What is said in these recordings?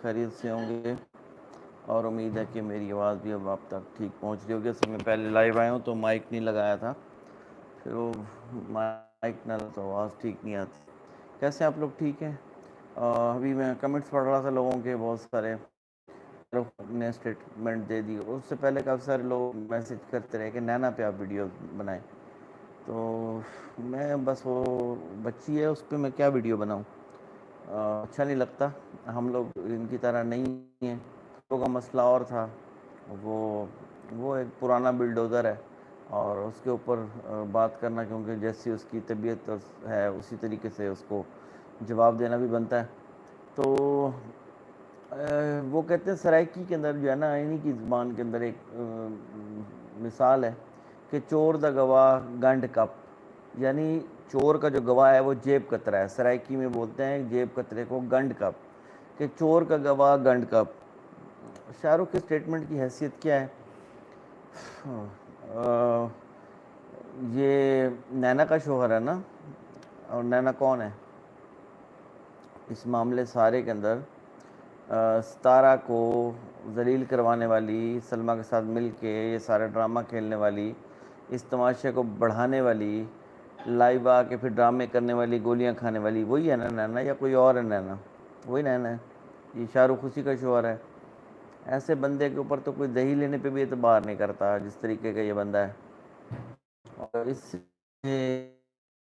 खैरियत से होंगे और उम्मीद है कि मेरी आवाज़ भी अब आप तक ठीक पहुंच रही होगी। असल में पहले लाइव आया हूँ तो माइक नहीं लगाया था, फिर वो माइक ना तो आवाज़ ठीक नहीं आती। कैसे आप लोग? ठीक हैं? अभी मैं कमेंट्स पढ़ रहा था लोगों के, बहुत सारे लोग ने स्टेटमेंट दे दी। उससे पहले काफ़ी सारे लोग मैसेज करते रहे कि नैना पे आप वीडियो बनाएं, तो मैं बस वो बच्ची है उस पर मैं क्या वीडियो बनाऊं, अच्छा नहीं लगता। हम लोग इनकी तरह नहीं हैं। तो का मसला और था, वो एक पुराना बिल्डोज़र है और उसके ऊपर बात करना, क्योंकि जैसी उसकी तबीयत है उसी तरीके से उसको जवाब देना भी बनता है। तो वो कहते हैं सराइकी के अंदर जो है ना, इन्हीं की ज़बान के अंदर एक मिसाल है कि चोर दा गवाह गंड कप, यानी चोर का जो गवाह है वो जेब कतरा है। सराइकी में बोलते हैं जेब कतरे को गंड कप, कि चोर का गवाह गंड कप। शाहरुख के स्टेटमेंट की हैसियत क्या है? ये नैना का शोहर है ना, और नैना कौन है इस मामले सारे के अंदर? सितारा को जलील करवाने वाली, सलमा के साथ मिल के ये सारा ड्रामा खेलने वाली, इस तमाशे को बढ़ाने वाली, लाइव आके फिर ड्रामे करने वाली, गोलियां खाने वाली, वही है ना नैना, या कोई और है नैना? वही नैना है। ये शाहरुख उसी का शोहर है। ऐसे बंदे के ऊपर तो कोई दही लेने पे भी एतबार नहीं करता जिस तरीके का ये बंदा है। और इससे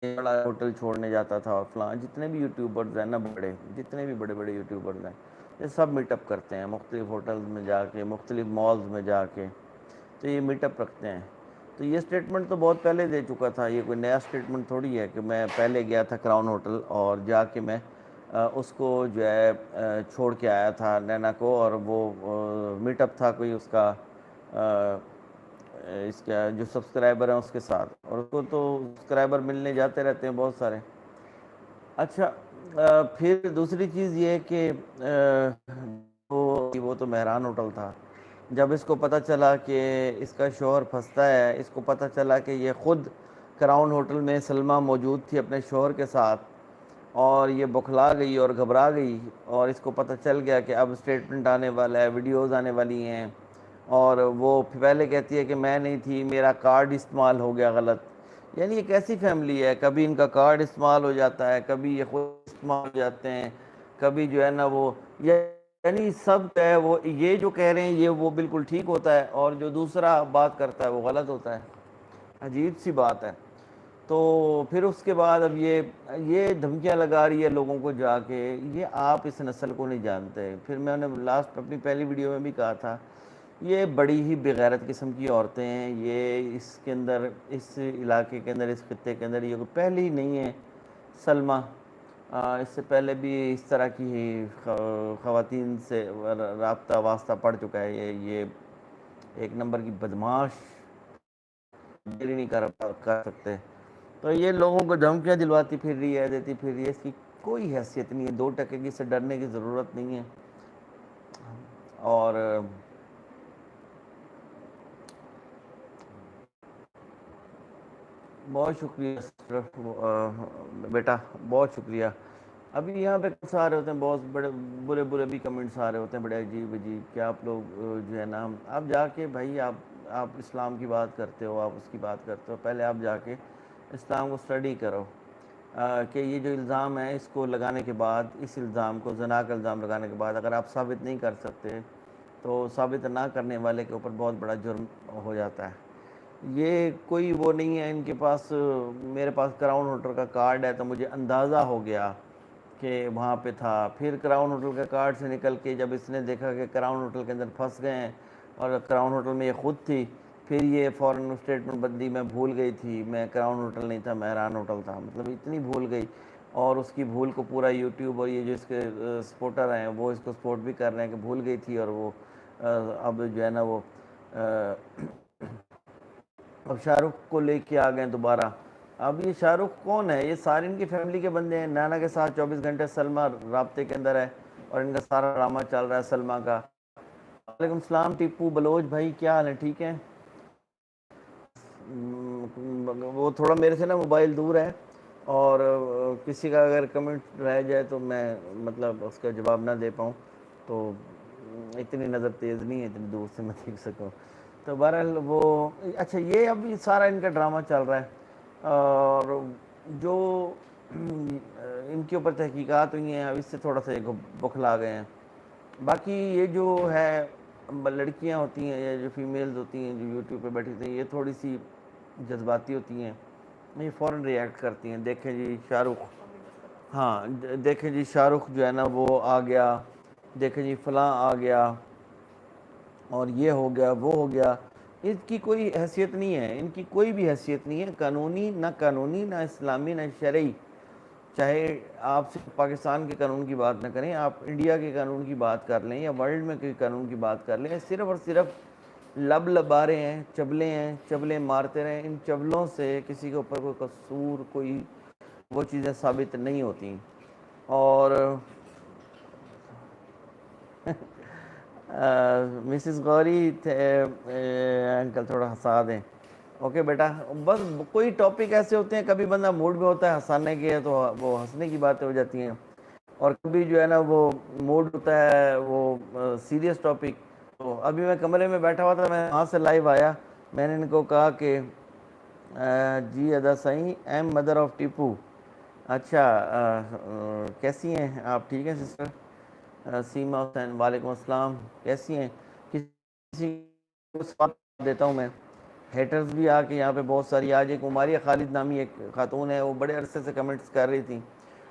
बड़ा होटल छोड़ने जाता था और फलां, जितने भी यूट्यूबर्स हैं ना, बड़े जितने भी बड़े बड़े यूट्यूबर्स हैं, ये सब मीटअप करते हैं मुख्तलिफ़ होटल्स में जाके, मुख्तलिफ़ मॉल्स में जाके, तो ये मीटअप रखते हैं। तो ये स्टेटमेंट तो बहुत पहले दे चुका था, ये कोई नया स्टेटमेंट थोड़ी है कि मैं पहले गया था क्राउन होटल और जाके मैं उसको जो है छोड़ के आया था नैना को, और वो मीटअप था कोई उसका इसका जो सब्सक्राइबर हैं उसके साथ, और उसको तो सब्सक्राइबर मिलने जाते रहते हैं बहुत सारे। अच्छा, फिर दूसरी चीज़ ये है कि वो तो मेहरान होटल था। जब इसको पता चला कि इसका शौहर फंसता है, इसको पता चला कि ये ख़ुद क्राउन होटल में सलमा मौजूद थी अपने शौहर के साथ, और ये बौखला गई और घबरा गई, और इसको पता चल गया कि अब स्टेटमेंट आने वाला है, वीडियोज़ आने वाली हैं, और वो पहले कहती है कि मैं नहीं थी, मेरा कार्ड इस्तेमाल हो गया गलत। यानी एक ऐसी फैमिली है, कभी इनका कार्ड इस्तेमाल हो जाता है, कभी ये खुद इस्तेमाल हो जाते हैं, कभी जो है ना वो, यानी सब है वो, ये जो कह रहे हैं ये वो बिल्कुल ठीक होता है, और जो दूसरा बात करता है वो गलत होता है। अजीब सी बात है। तो फिर उसके बाद अब ये धमकियां लगा रही है लोगों को जाके, ये आप इस नस्ल को नहीं जानते। फिर मैंने लास्ट अपनी पहली वीडियो में भी कहा था, ये बड़ी ही बेगैरत किस्म की औरतें हैं। ये इसके अंदर, इस इलाके के अंदर, इस खत्ते के अंदर ये पहली ही नहीं है सलमा। इससे पहले भी इस तरह की ख़वातीन से राब्ता वास्ता पड़ चुका है। ये एक नंबर की बदमाश, देरी नहीं कर सकते। तो ये लोगों को धमकियाँ दिलवाती फिर रही है, देती फिर रही है, इसकी कोई हैसियत नहीं है। 2 टके की से डरने की ज़रूरत नहीं है। और बहुत शुक्रिया बेटा, बहुत शुक्रिया। अभी यहाँ पे कमेंट्स आ रहे होते हैं, बहुत बड़े बुरे बुरे भी कमेंट्स आ रहे होते हैं, बड़े अजीब अजीब। क्या आप लोग जो है ना, आप जाके भाई, आप इस्लाम की बात करते हो, आप उसकी बात करते हो, पहले आप जाके इस्लाम को स्टडी करो। कि ये जो इल्ज़ाम है इसको लगाने के बाद, इस इल्ज़ाम को, जना का इल्ज़ाम लगाने के बाद अगर आप साबित नहीं कर सकते, तो साबित ना करने वाले के ऊपर बहुत बड़ा जुर्म हो जाता है। ये कोई वो नहीं है इनके पास। मेरे पास क्राउन होटल का कार्ड है तो मुझे अंदाज़ा हो गया कि वहाँ पे था। फिर क्राउन होटल का कार्ड से निकल के जब इसने देखा कि क्राउन होटल के अंदर फंस गए हैं और क्राउन होटल में ये खुद थी, फिर ये फ़ौरन स्टेटमेंट बंदी, मैं भूल गई थी, मैं क्राउन होटल नहीं था, मेहरान होटल था। मतलब इतनी भूल गई, और उसकी भूल को पूरा यूट्यूब और ये जो इसके सपोर्टर हैं वो इसको सपोर्ट भी कर रहे हैं कि भूल गई थी, और वो अब जो है ना वो अब शाहरुख को लेके आ गए दोबारा। अब ये शाहरुख कौन है? ये सारे इनकी फैमिली के बंदे हैं। नैना के साथ 24 घंटे सलमा राब्ते के अंदर है, और इनका सारा ड्रामा चल रहा है सलमा का। वालेकुम सलाम टीपू बलोच भाई, क्या हाल है? ठीक है? वो थोड़ा मेरे से ना मोबाइल दूर है, और किसी का अगर कमेंट रह जाए तो मैं मतलब उसका जवाब ना दे पाऊँ, तो इतनी नज़र तेज़ नहीं है, इतनी दूर से मैं देख सकूँ। तो बहरहाल वो अच्छा, ये अभी सारा इनका ड्रामा चल रहा है, और जो इनके ऊपर तहकीकात हुई हैं, अब इससे थोड़ा सा एक बौखला गए हैं। बाकी ये जो है लड़कियां होती हैं या जो फीमेल्स होती हैं जो यूट्यूब पे बैठी थी, ये थोड़ी सी जज्बाती होती हैं, ये फ़ौरन रिएक्ट करती हैं। देखें जी शाहरुख, हाँ देखें जी शाहरुख जो है ना वो आ गया, देखें जी फ़लाँ आ गया, और ये हो गया वो हो गया। इसकी कोई हैसियत नहीं है, इनकी कोई भी हैसियत नहीं है, कानूनी ना इस्लामी ना शरई। चाहे आप सिर्फ पाकिस्तान के कानून की बात ना करें, आप इंडिया के कानून की बात कर लें या वर्ल्ड में कोई कानून की बात कर लें, सिर्फ और सिर्फ लब लबारे हैं, चबले मारते रहें। इन चबलों से किसी के ऊपर कोई कसूर, कोई वो चीज़ें साबित नहीं होती। और मिसिस गौरी थे, अंकल थोड़ा हंसा दें। ओके बेटा, बस कोई टॉपिक ऐसे होते हैं, कभी बंदा मूड में होता है हंसाने के, तो वो हंसने की बातें हो जाती हैं, और कभी जो है ना वो मूड होता है वो सीरियस टॉपिक। तो अभी मैं कमरे में बैठा हुआ था, मैं वहाँ से लाइव आया, मैंने इनको कहा कि जी अदा सही, एम मदर ऑफ टीपू। अच्छा कैसी हैं आप? ठीक हैं सिस्टर? सीमा हुसैन, वालेकुम अस्सलाम, कैसी हैं? किसी को सवाल देता हूँ मैं, हेटर्स भी आके यहाँ पे बहुत सारी, आज एक उमारिया खालिद नामी एक खातून है, वो बड़े अरसे से कमेंट्स कर रही थी,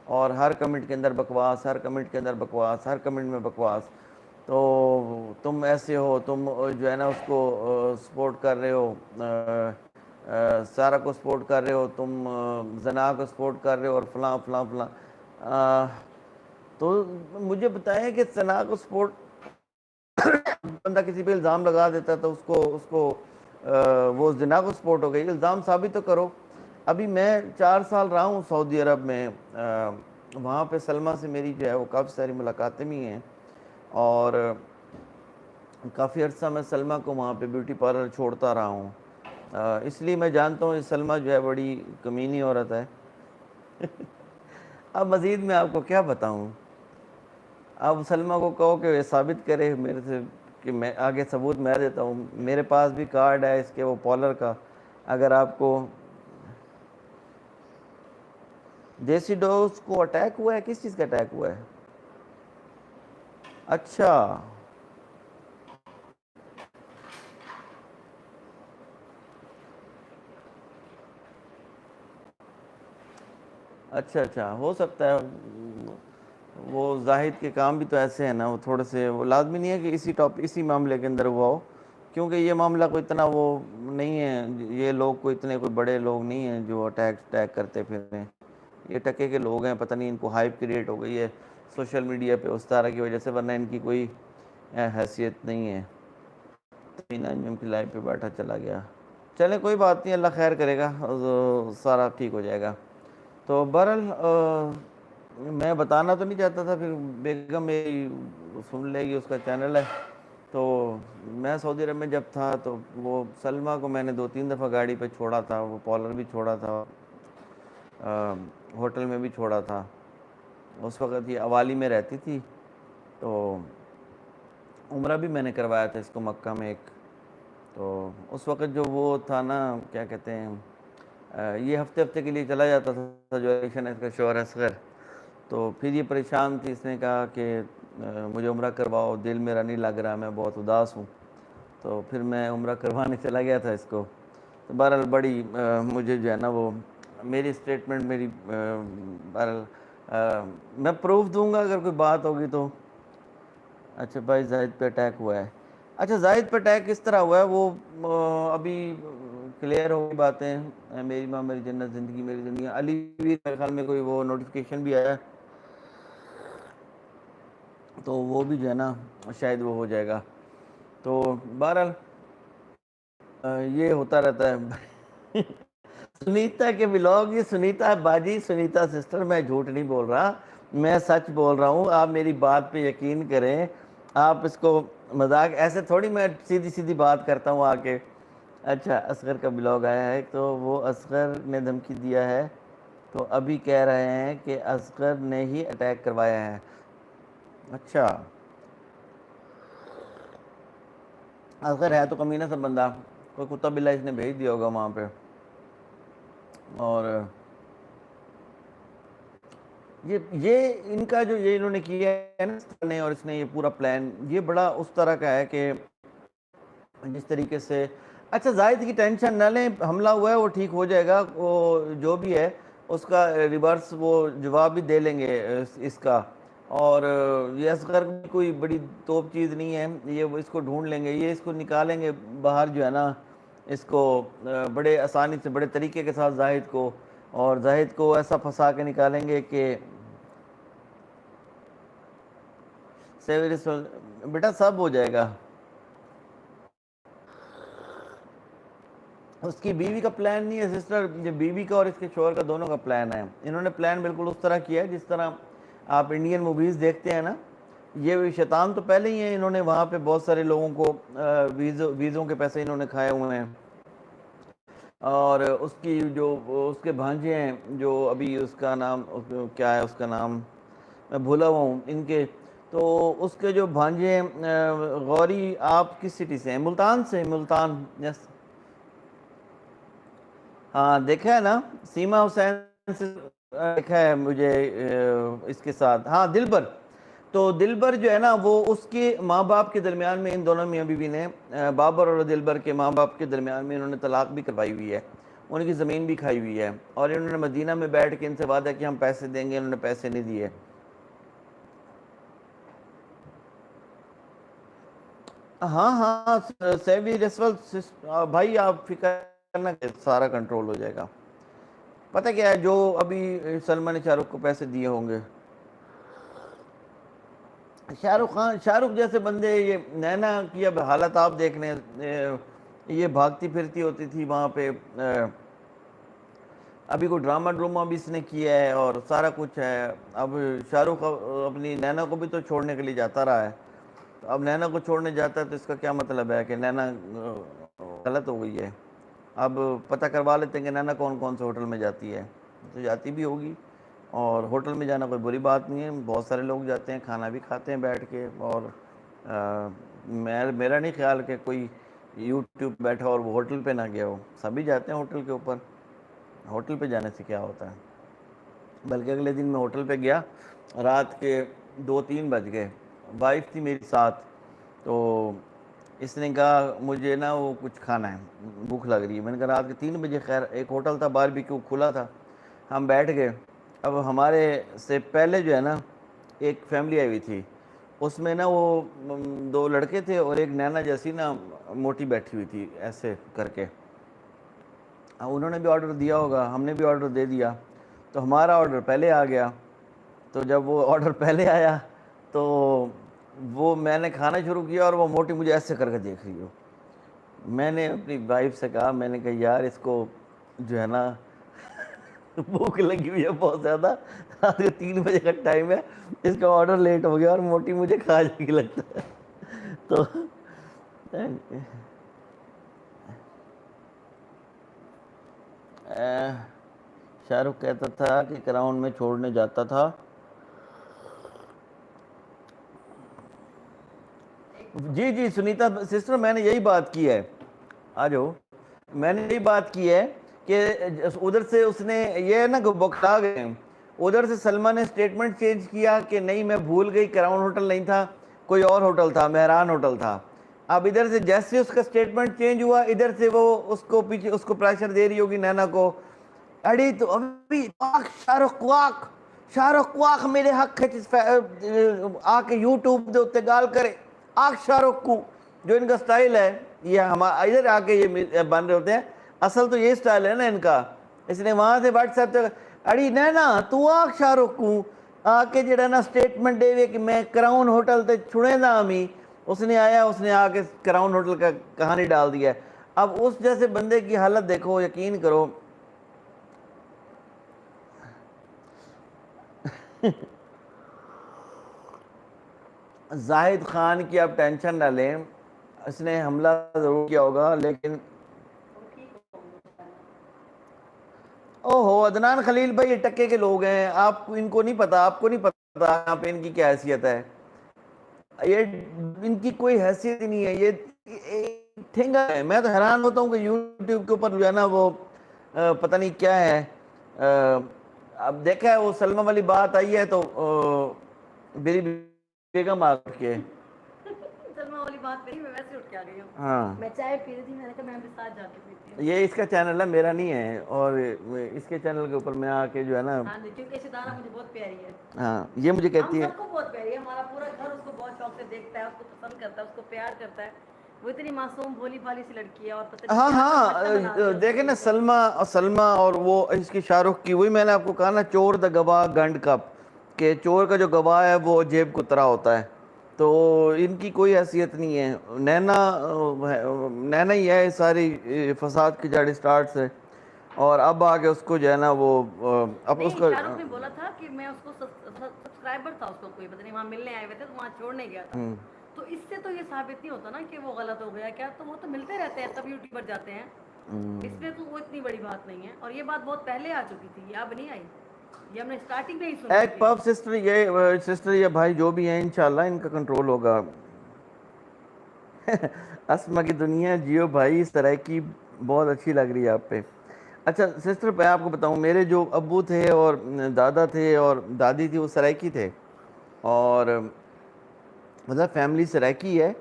और हर कमेंट के अंदर बकवास, हर कमेंट के अंदर बकवास, हर कमेंट में बकवास। तो तुम ऐसे हो, तुम जो है ना उसको सपोर्ट कर रहे हो, सारा को सपोर्ट कर रहे हो, तुम जना को सपोर्ट कर रहे हो, और फलां फलां फलां। तो मुझे बताएं कि सना को सपोर्ट बंदा किसी पे इल्ज़ाम लगा देता है तो उसको उसको वो जना को सपोर्ट हो गई, इल्ज़ाम साबित तो करो। अभी मैं 4 साल रहा हूँ सऊदी अरब में, वहाँ पे सलमा से मेरी जो है वो काफ़ी सारी मुलाकातें भी हैं, और काफ़ी अर्सा मैं सलमा को वहाँ पे ब्यूटी पार्लर छोड़ता रहा हूँ, इसलिए मैं जानता हूँ सलमा जो है बड़ी कमीनी औरत है। अब मज़ीद मैं आपको क्या बताऊँ, अब सलमा को कहो कि साबित करे मेरे से कि मैं आगे सबूत मैं देता हूँ, मेरे पास भी कार्ड है इसके वो पॉलर का, अगर आपको। देसी डोज को अटैक हुआ है? किस चीज़ का अटैक हुआ है? अच्छा अच्छा अच्छा, हो सकता है। वो जाहिद के काम भी तो ऐसे हैं ना, वो थोड़े से, वो लाजमी नहीं है कि इसी मामले के अंदर हुआ हो, क्योंकि ये मामला कोई इतना वो नहीं है, ये लोग कोई इतने कोई बड़े लोग नहीं हैं जो अटैक करते फिर रहे हैं। ये टके के लोग हैं, पता नहीं इनको हाइप क्रिएट हो गई है सोशल मीडिया पे उस तरह की वजह से, वरना इनकी कोई हैसियत नहीं है। मीना अंजुम की लाइफ पे बैठा चला गया, चले कोई बात नहीं, अल्लाह खैर करेगा, सारा ठीक हो जाएगा। तो बहरहाल मैं बताना तो नहीं चाहता था, फिर बेगम मेरी सुन लेगी, उसका चैनल है। तो मैं सऊदी अरब में जब था तो वो सलमा को मैंने 2-3 दफ़ा गाड़ी पे छोड़ा था, वो पॉलर भी छोड़ा था, होटल में भी छोड़ा था। उस वक़्त ये अवाली में रहती थी, तो उम्रा भी मैंने करवाया था इसको मक्का में एक। तो उस वक़्त जो वो था ना, क्या कहते हैं, ये हफ्ते हफ्ते के लिए चला जाता था, जो है इसका शोहर असगर। तो फिर ये परेशान थी, इसने कहा कि मुझे उम्रा करवाओ, दिल मेरा नहीं लग रहा, मैं बहुत उदास हूँ। तो फिर मैं उम्रा करवाने चला गया था इसको। तो बहरहाल बड़ी मुझे जो है ना वो मेरी स्टेटमेंट मेरी बहरहाल मैं प्रूफ दूंगा अगर कोई बात होगी तो। अच्छा भाई, जाहिद पे अटैक हुआ है? अच्छा, जाहिद पे अटैक किस तरह हुआ है वो अभी क्लियर हो गई बातें, मेरी माँ मेरी जन्नत ज़िंदगी मेरी दुनिया, अली भी मेरे ख्याल में कोई वो नोटिफिकेशन भी आया, तो वो भी जो है ना शायद वो हो जाएगा। तो बहरहाल ये होता रहता है। सुनीता के ब्लॉग, ये सुनीता बाजी, सुनीता सिस्टर, मैं झूठ नहीं बोल रहा, मैं सच बोल रहा हूँ, आप मेरी बात पे यकीन करें। आप इसको मजाक ऐसे थोड़ी, मैं सीधी सीधी बात करता हूँ आके। अच्छा, असगर का ब्लॉग आया है, तो वो असगर ने धमकी दिया है, तो अभी कह रहे हैं कि असगर ने ही अटैक करवाया है। अच्छा, असगर है तो कमीना सा बंदा, कोई कुत्ता बिल्ला इसने भेज दिया होगा वहाँ पे। और ये इनका जो ये इन्होंने किया है ना, और इसने ये पूरा प्लान ये बड़ा उस तरह का है कि जिस तरीके से, अच्छा जाहिद की टेंशन न लें, हमला हुआ है वो ठीक हो जाएगा, वो जो भी है उसका रिवर्स वो जवाब भी दे लेंगे इसका। और ये असगर भी कोई बड़ी तोप चीज़ नहीं है, ये इसको ढूंढ लेंगे, ये इसको निकालेंगे बाहर जो है ना, इसको बड़े आसानी से बड़े तरीके के साथ जाहिद को, और जाहिद को ऐसा फंसा के निकालेंगे कि बेटा सब हो जाएगा। उसकी बीवी का प्लान नहीं है सिस्टर, ये बीवी का और इसके शोहर का दोनों का प्लान है। इन्होंने प्लान बिल्कुल उस तरह किया है जिस तरह आप इंडियन मूवीज़ देखते हैं ना, ये शैतान तो पहले ही है, इन्होंने वहाँ पे बहुत सारे लोगों को वीज़ों के पैसे इन्होंने खाए हुए हैं। और उसकी जो उसके भांजे हैं जो अभी उसका नाम क्या है, उसका नाम मैं भूला हुआ हूँ इनके, तो उसके जो भांजे हैं गौरी, आप किस सिटी से हैं? मुल्तान से, मुल्तान, यस। हाँ देखा है ना, सीमा हुसैन से देखा है मुझे इसके साथ, हाँ दिलबर। तो दिलबर जो है ना वो उसके माँ बाप के दरमियान में, इन दोनों मियाँ बीवी ने बाबर और दिलबर के माँ बाप के दरमियान में इन्होंने तलाक भी करवाई हुई है, उनकी ज़मीन भी खाई हुई है, और इन्होंने मदीना में बैठ के इनसे वादा कि हम पैसे देंगे, इन्होंने पैसे नहीं दिए। हाँ हाँ, सेवी रसवल भाई आप फिक्र करना, सारा कंट्रोल हो जाएगा। पता क्या है, जो अभी सलमान ने शाहरुख को पैसे दिए होंगे, शाहरुख खान, शाहरुख जैसे बंदे, ये नैना की अब हालत आप देखने, ये भागती फिरती होती थी वहाँ पे, अभी कोई ड्रामा ड्रामा भी इसने किया है और सारा कुछ है। अब शाहरुख अपनी नैना को भी तो छोड़ने के लिए जाता रहा है, तो अब नैना को छोड़ने जाता है तो इसका क्या मतलब है कि नैना गलत हो गई है। अब पता करवा लेते हैं कि नैना कौन कौन से होटल में जाती है, तो जाती भी होगी, और होटल में जाना कोई बुरी बात नहीं है, बहुत सारे लोग जाते हैं, खाना भी खाते हैं बैठ के। और मेरा नहीं ख्याल कि कोई यूट्यूब बैठा और वो होटल पे ना गया हो, सभी जाते हैं होटल के ऊपर, होटल पे जाने से क्या होता है। बल्कि अगले दिन मैं होटल पे गया, रात के 2-3 बज गए, वाइफ थी मेरी साथ, तो इसने कहा मुझे ना वो कुछ खाना है, भूख लग रही है। मैंने कहा रात के 3 बजे, खैर एक होटल था, बारबेक्यू खुला था, हम बैठ गए। अब हमारे से पहले जो है ना एक फैमिली आई हुई थी, उसमें ना वो 2 लड़के थे और एक नैना जैसी ना मोटी बैठी हुई थी ऐसे करके। उन्होंने भी ऑर्डर दिया होगा, हमने भी ऑर्डर दे दिया, तो हमारा ऑर्डर पहले आ गया। तो जब वो ऑर्डर पहले आया तो वो मैंने खाना शुरू किया और वो मोटी मुझे ऐसे करके देख रही हो। मैंने अपनी वाइफ से कहा, मैंने कहा यार इसको जो है ना भूख लगी हुई है बहुत ज़्यादा, रात के 3 बजे का टाइम है, इसका ऑर्डर लेट हो गया और मोटी मुझे खा जाएगी लगता है। तो शाहरुख कहता था कि क्राउन में छोड़ने जाता था। जी जी सुनीता सिस्टर, मैंने यही बात की है, आ जाओ, मैंने यही बात की है कि उधर से उसने ये ना बौखला गए, उधर से सलमा ने स्टेटमेंट चेंज किया कि नहीं मैं भूल गई, क्राउन होटल नहीं था, कोई और होटल था, मेहरान होटल था। अब इधर से जैसे उसका स्टेटमेंट चेंज हुआ, इधर से वो उसको पीछे उसको प्रेशर दे रही होगी नैना को, अड़ी तो अभी शाहरुख वाक, शाहरुख वाक मेरे हक आके यूट्यूब के उत्ते गाल करे, आख शाहरुख को, जो इनका स्टाइल है, ये हमारा इधर आके ये बन रहे होते हैं, असल तो ये स्टाइल है ना इनका। इसने वहां से व्हाट्सएप तक अड़ी नैना तू आख शाहरुख को आके जरा ना स्टेटमेंट देवे कि मैं क्राउन होटल ते छुड़े ना हमी, उसने आया, उसने आके क्राउन होटल का कहानी डाल दिया। अब उस जैसे बंदे की हालत देखो, यकीन करो। जाहिद खान की आप टेंशन ना लें, इसने हमला जरूर किया होगा, लेकिन ओहो अदनान खलील भाई ये टक्के के लोग हैं, आप इनको नहीं पता, आपको नहीं पता यहाँ पे इनकी क्या हैसियत है। ये इनकी कोई हैसियत ही नहीं है, ठेंगा है। मैं तो हैरान होता हूँ कि यूट्यूब के ऊपर जो है ना वो पता नहीं क्या है। अब देखा है वो सलमा वाली बात आई है तो मेरी बेगम आ के सलमा वाली बात पे मैं वैसे उठ के आ गई हूँ। हाँ मैं चाय पी रही थी, मैंने कहा मैं भी साथ जाके पीती हूँ। ये इसका चैनल है, मेरा नहीं है। और इसके चैनल के ऊपर मैं आके जो है ना, हाँ जी, क्योंकि सितारा मुझे बहुत प्यारी है। हाँ ये मुझे हम कहती है सबको बहुत प्यारी है, हमारा पूरा घर उसको बहुत शौक से देखता है, उसको पसंद करता है, उसको प्यार करता है। वो इतनी मासूम भोली भाली सी लड़की है और पता नहीं हाँ क्या हाँ सब बच्चा बना दिया देखे ना उसको। सलमा और वो इसकी शाहरुख की, वही मैंने आपको कहा ना, चोर द गवाह गंड कप, के चोर का जो गवाह है वो जेब कुतरा होता है। तो इनकी कोई हैसियत नहीं है। नैना ही है सारी फसाद की जड़ स्टार्ट से। और अब आके उसको जो है ना वो अब नहीं, उसको शाहरुख ने बोला था कि मैं उसको सब्सक्राइबर था उसको, कोई पता नहीं वहाँ मिलने आए हुए थे तो वहाँ छोड़ने गया था। तो इससे तो ये साबित नहीं होता ना कि वो गलत हो गया क्या, तो वो तो मिलते रहते हैं, सब यूट्यूबर जाते हैं। इसमें तो वो इतनी बड़ी बात नहीं है, और ये बात बहुत पहले आ चुकी थी, ये अब नहीं आई, ये हमने स्टार्टिंग में ही सुनी एक थी। पफ सिस्टर ये भाई जो भी है इंशाल्लाह इनका कंट्रोल होगा। अस्मा की दुनिया जियो भाई, इस तरह की बहुत अच्छी लग रही है आप पे। अच्छा सिस्टर, मैं आपको बताऊं, मेरे जो अब्बू थे और दादा थे और दादी थी वो सराइकी थे। और मतलब फैमिली सराइकी है।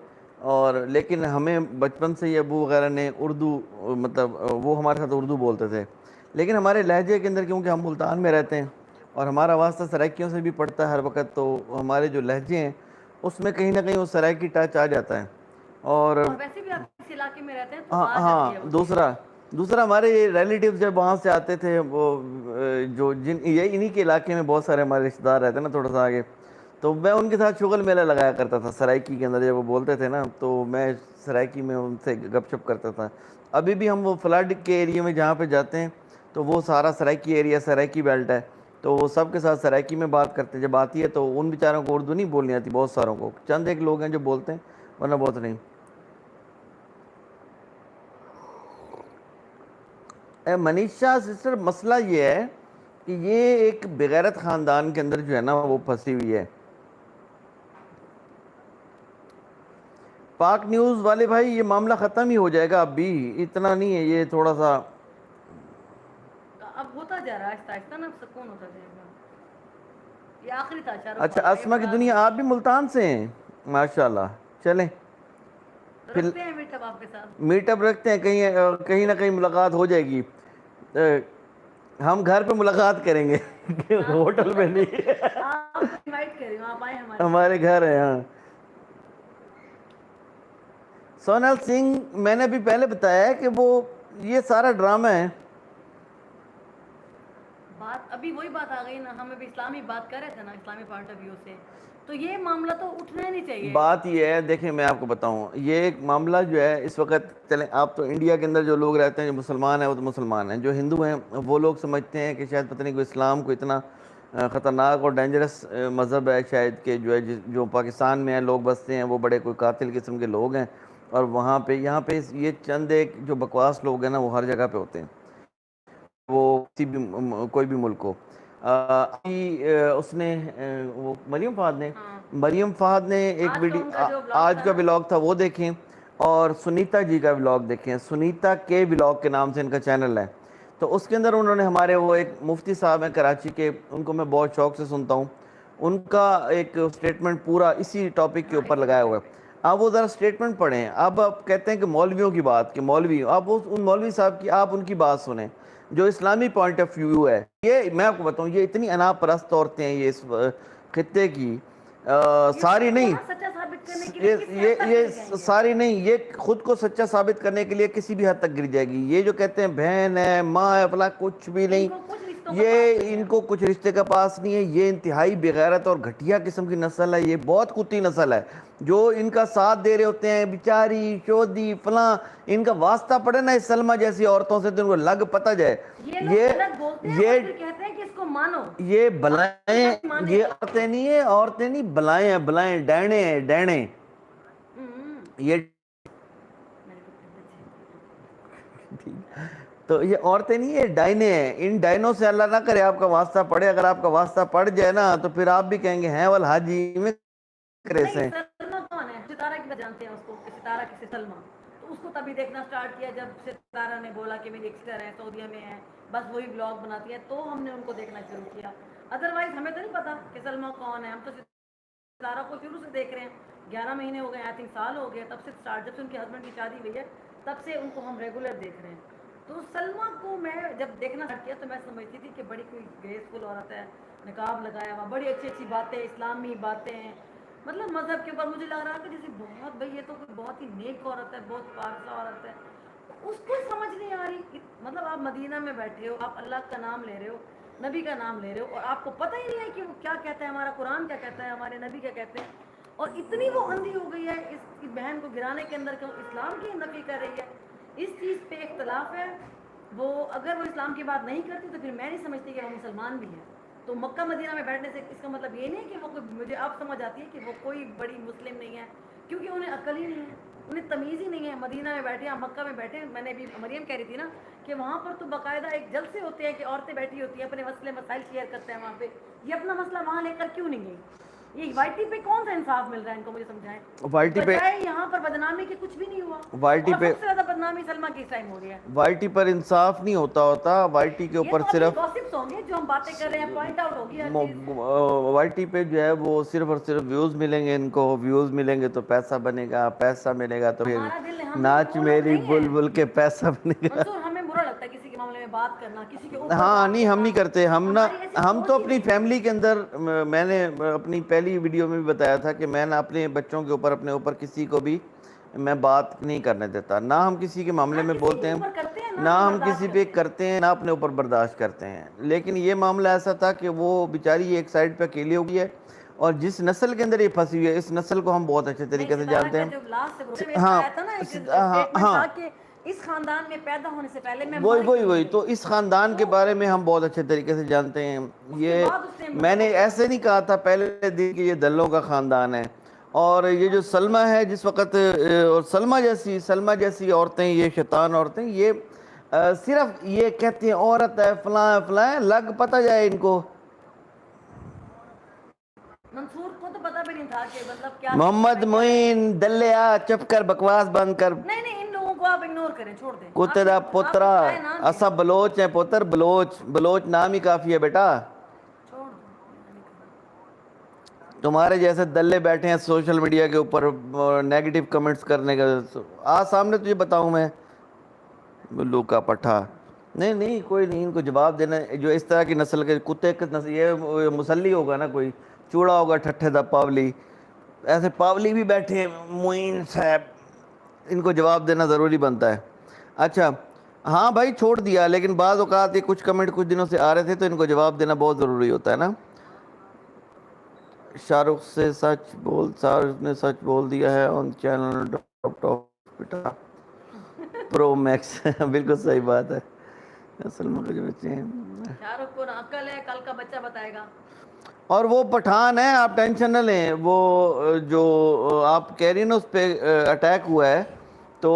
और लेकिन हमें बचपन से ही अब्बू वगैरह ने उर्दू, मतलब वो हमारे साथ उर्दू बोलते थे। लेकिन हमारे लहजे के अंदर, क्योंकि हम मुल्तान में रहते हैं और हमारा वास्ता सराइकियों से भी पड़ता है हर वक्त, तो हमारे जो लहजे हैं उसमें कहीं ना कहीं वो सराइकी टच आ जाता है। और और वैसे भी आप इस इलाके में रहते हैं तो हाँ आ जाती है हाँ, वो चीज़। दूसरा दूसरा हमारे रिलेटिव जब वहाँ से आते थे वो जो जिन ये इन्हीं के इलाके में बहुत सारे हमारे रिश्तेदार रहते हैं ना थोड़ा सा आगे, तो मैं उनके साथ शुगल मेला लगाया करता था सराइकी के अंदर। जब वो बोलते थे ना तो मैं सराइकी में उनसे गपशप करता था। अभी भी हम वो फ्लड के एरिया में जहाँ पे जाते हैं तो वो सारा सराइकी एरिया, सराइकी बेल्ट है, तो वो सब के साथ सराइकी में बात करते हैं। जब आती है तो उन बेचारों को उर्दू नहीं बोलनी आती, बहुत सारों को, चंद एक लोग हैं जो बोलते हैं, वरना बहुत नहीं। मनीषा सिस्टर, मसला ये है कि ये एक बेगैरत ख़ानदान के अंदर जो है ना वो फंसी हुई है। पाक न्यूज़ वाले भाई, ये मामला ख़त्म ही हो जाएगा, अब भी इतना नहीं है, ये थोड़ा सा। अब होता जा रहा है आहिस्ता आहिस्ता ना, सुकून होता जाएगा। ये आखिरी था शाहरुख अच्छा वाला, ये अस्मा की बड़ा दुनिया, आप भी मुल्तान से हैं? माशाल्लाह। चलें तो फिर रखते हैं मीटअप आपके साथ। मीटअप रखते हैं, कहीं कहीं ना कहीं मुलाकात हो जाएगी। हम घर पे मुलाकात करेंगे हाँ होटल में नहीं। आपको इनवाइट कर रही हूँ, आप आए हमारे साथ। हमारे घर है यहाँ। सोनल सिंह, मैंने भी पहले बताया है कि वो ये सारा ड्रामा है। बात अभी वही बात आ गई ना, हम अभी इस्लामी बात कर रहे थे ना, इस्लामी पॉइंट ऑफ व्यू से, तो ये मामला तो उठना ही नहीं चाहिए। बात ये है, देखें मैं आपको बताऊं, ये एक मामला जो है इस वक्त, चलें आप तो इंडिया के अंदर जो लोग रहते हैं जो मुसलमान हैं वो तो मुसलमान हैं, जो हिंदू हैं वो लोग समझते हैं कि शायद पता नहीं कोई इस्लाम को इतना ख़तरनाक और डेंजरस मज़हब है शायद, कि जो है जो पाकिस्तान में है लोग बसते हैं वो बड़े कोई कातिल किस्म के लोग हैं। और वहाँ पे यहाँ पे ये चंद एक जो बकवास लोग हैं ना वो हर जगह पे होते हैं, वो किसी भी कोई भी मुल्क को। उसने वो हाँ मरियम फहद ने एक आज का वीडियो उनका जो ब्लॉग आज था का ना, व्लॉग था वो देखें। और सुनीता जी का व्लॉग देखें, सुनीता के व्लॉग के नाम से इनका चैनल है। तो उसके अंदर उन्होंने हमारे वो एक मुफ्ती साहब हैं कराची के, उनको मैं बहुत शौक से सुनता हूँ, उनका एक स्टेटमेंट पूरा इसी टॉपिक के हाँ ऊपर इसी लगाया हुआ टॉपिक है। पे। आप वो ज़रा स्टेटमेंट पढ़ें। अब आप कहते हैं कि मौलवियों की बात, कि मौलवी, आप उन मौलवी साहब की, आप उनकी बात सुने जो इस्लामी पॉइंट ऑफ व्यू है। ये मैं आपको बताऊं, ये इतनी अनाप परस्त औरतें हैं ये इस खित्ते की, ये सारी खुद को नहीं, ना सच्चा साबित करने के लिए किस हद तक ये गिर जाएंगे। सारी नहीं, ये खुद को सच्चा साबित करने के लिए किसी भी हद तक गिर जाएगी। ये जो कहते हैं बहन है, माँ है, फला, कुछ भी नहीं। इनको कुछ रिश्तों का ये पास नहीं है। इनको कुछ रिश्ते का पास नहीं है। ये इंतहाई बेगैरत और घटिया किस्म की नस्ल है, ये बहुत कुत्ती नस्ल है। जो इनका साथ दे रहे होते हैं बेचारी शोदी फला, इनका वास्ता पड़े ना इस सलमा जैसी औरतों से तो इनको लग पता जाए। ये लोग ये गलत बोलते हैं ये और फिर कहते हैं कि इसको मानो। ये सच बलाएं, माने। ये औरतें नहीं है, औरतें नहीं, बलाएं हैं, बलाएं, डैने हैं, डैने। हम्म, ये मेरे को तो ये औरतें नहीं, ये डायने हैं। इन डायनों से अल्लाह ना करे आपका वास्ता पड़े। अगर आपका वास्ता पड़ जाए ना तो फिर आप भी कहेंगे हैं वल हाजी में नहीं, क्रेस हैं। सलमा कौन है, सितारा की जानते हैं उसको कि सितारा किसे सलमा, तो उसको तभी देखना स्टार्ट किया जब सितारा ने बोला कि मेरी एक सिस्टर है सऊदीया में है, बस वही ब्लॉग बनाती है, तो हमने उनको देखना शुरू किया। अदरवाइज हमें तो नहीं पता कि सलमा कौन है, हम तो सितारा को शुरू से देख रहे हैं, 11 महीने हो गए, आई थिंक साल हो गया तब से स्टार्ट, जब से उनके हस्बैंड की शादी हुई है तब से उनको हम रेगुलर देख रहे हैं। तो सलमा को मैं जब देखना स्टार्ट किया तो मैं समझती थी कि बड़ी कोई ग्रेसफुल औरत है, निकाब लगाया हुआ, बड़ी अच्छी अच्छी बातें, इस्लामी बातें हैं, मतलब मज़हब के ऊपर मुझे लग रहा था कि जैसे बहुत भाई ये तो कोई बहुत ही नेक औरत है, बहुत पारसा औरत है। उसको समझ नहीं आ रही, मतलब आप मदीना में बैठे हो, आप अल्लाह का नाम ले रहे हो, नबी का नाम ले रहे हो, और आपको पता ही नहीं है कि वो क्या कहता है, हमारा कुरान क्या कहता है, हमारे नबी क्या कहते हैं, और इतनी वो अंधी हो गई है इस बहन को गिराने के अंदर कि वो इस्लाम की नफी कर रही है। इस चीज़ पे इख्तलाफ है। वो अगर वो इस्लाम की बात नहीं करती तो फिर मैं नहीं समझती कि वो मुसलमान भी है। तो मक्का मदीना में बैठने से इसका मतलब ये नहीं है कि वो कोई, मुझे अब समझ आती है कि वो कोई बड़ी मुस्लिम नहीं है, क्योंकि उन्हें अकल ही नहीं है, उन्हें तमीज़ ही नहीं है। मदीना में बैठे या मक्का में बैठे, मैंने भी मरियम कह रही थी ना कि वहाँ पर तो बाकायदा एक जलसे होते हैं कि औरतें बैठी होती हैं, अपने मसले मसाइल शेयर करते हैं वहाँ पे, ये अपना मसला वहाँ लेकर क्यों नहीं गई? ये वाईटी पे कौन सा इंसाफ मिल रहा है इनको, मुझे समझाएं। वाईटी पे यहाँ पर बदनामी के कुछ भी नहीं हुआ, वाईटी और पे सबसे ज्यादा बदनामी सलमा की इस टाइम हो रही है। वाईटी पर इंसाफ नहीं होता, वाईटी के ये ऊपर तो सिर्फ गॉसिप्स होंगे जो हम बातें कर रहे हैं, पॉइंट आउट होगी हर चीज। वाईटी पे जो है वो सिर्फ और सिर्फ व्यूज़ मिलेंगे, इनको व्यूज़ मिलेंगे तो पैसा बनेगा, पैसा मिलेगा तो फिर हमारा दिल हम नाच वो लोग मेरी नहीं है बुलबुल के पैसा बनेगा। मंसूर, हमें बुरा लगता है किसी के मामले में बात करना, किसी के ऊपर हाँ बात नहीं, हम करना, नहीं करते, हम ना, हमारी ऐसी हम सोच तो ही अपनी नहीं है। फैमिली के अंदर मैंने अपनी पहली वीडियो में भी बताया था कि मैं ना अपने बच्चों के ऊपर, अपने ऊपर किसी को भी मैं बात नहीं करने देता, ना हम किसी के मामले ना में किसी बोलते के हैं, ऊपर करते हैं, ना हम बर्दाश्त किसी पे करते हैं। करते हैं, ना अपने ऊपर बर्दाश्त करते हैं। लेकिन ये मामला ऐसा था कि वो बेचारी एक साइड पे अकेली हो गई है, और जिस नस्ल के अंदर ये फंसी हुई है, इस नस्ल को हम बहुत अच्छे नहीं, तरीके से सितारा जानते का हैं। जो लास्ट से हाँ आया था ना, एक हाँ स्टेटमेंट था हाँ, कि इस खानदान में पैदा होने से पहले मैं वही मर वही क्यों वही नहीं तो गई। इस खानदान के तो बारे में हम बहुत अच्छे तरीके से जानते हैं। उसके ये बाद उसने मैंने मतलब ऐसे नहीं कहा था पहले दिन कि ये दल्लों का खानदान है, और ये जो सलमा है जिस वक्त, और सलमा जैसी औरतें, ये शैतान औरतें, ये सिर्फ ये कहती हैं औरत है, फलां है, फलां है, लग पता जाए इनको। मंसूर को तो पता भी नहीं था कि मतलब क्या मोहम्मद क्या है। मोइन दल्लिया, चुप कर, बकवास बंद कर। नहीं नहीं, इन लोगों को आप इग्नोर करें, छोड़ दें। कुत्ते दा आप पुत्रा, रिप्लाई ना दें, असा बलोच है पुत्र, बलोच, बलोच नाम ही काफी है बेटा। छोड़ दो। तुम्हारे जैसे दल्ले बैठे हैं सोशल मीडिया के ऊपर नेगेटिव कमेंट्स करने का, आज सामने तुझे बताऊं मैं, बुल्लू का पट्ठा। नहीं नहीं, कोई नहीं, इनको जवाब देना। जो इस तरह की नस्ल के कुत्ते के नस्ल, ये मुसल्ली होगा ना, कोई चूड़ा होगा ठट्ठे दा पावली, ऐसे पावली भी बैठे हैं मोइन साहब, इनको जवाब देना ज़रूरी बनता है। अच्छा हाँ भाई, छोड़ दिया, लेकिन बाज़ औक़ात ये कुछ कमेंट कुछ दिनों से आ रहे थे तो इनको जवाब देना बहुत ज़रूरी होता है ना। शाहरुख ने सच बोल दिया है ऑन चैनल बेटा प्रो मैक्स। बिल्कुल सही बात है। सलमा के जो बच्चे हैं, शाहरुख को ना अक्ल है, कल का बच्चा बताएगा। और वो पठान है, आप टेंशन न लें। वो जो आप कह रही हैं ना, उस पर अटैक हुआ है, तो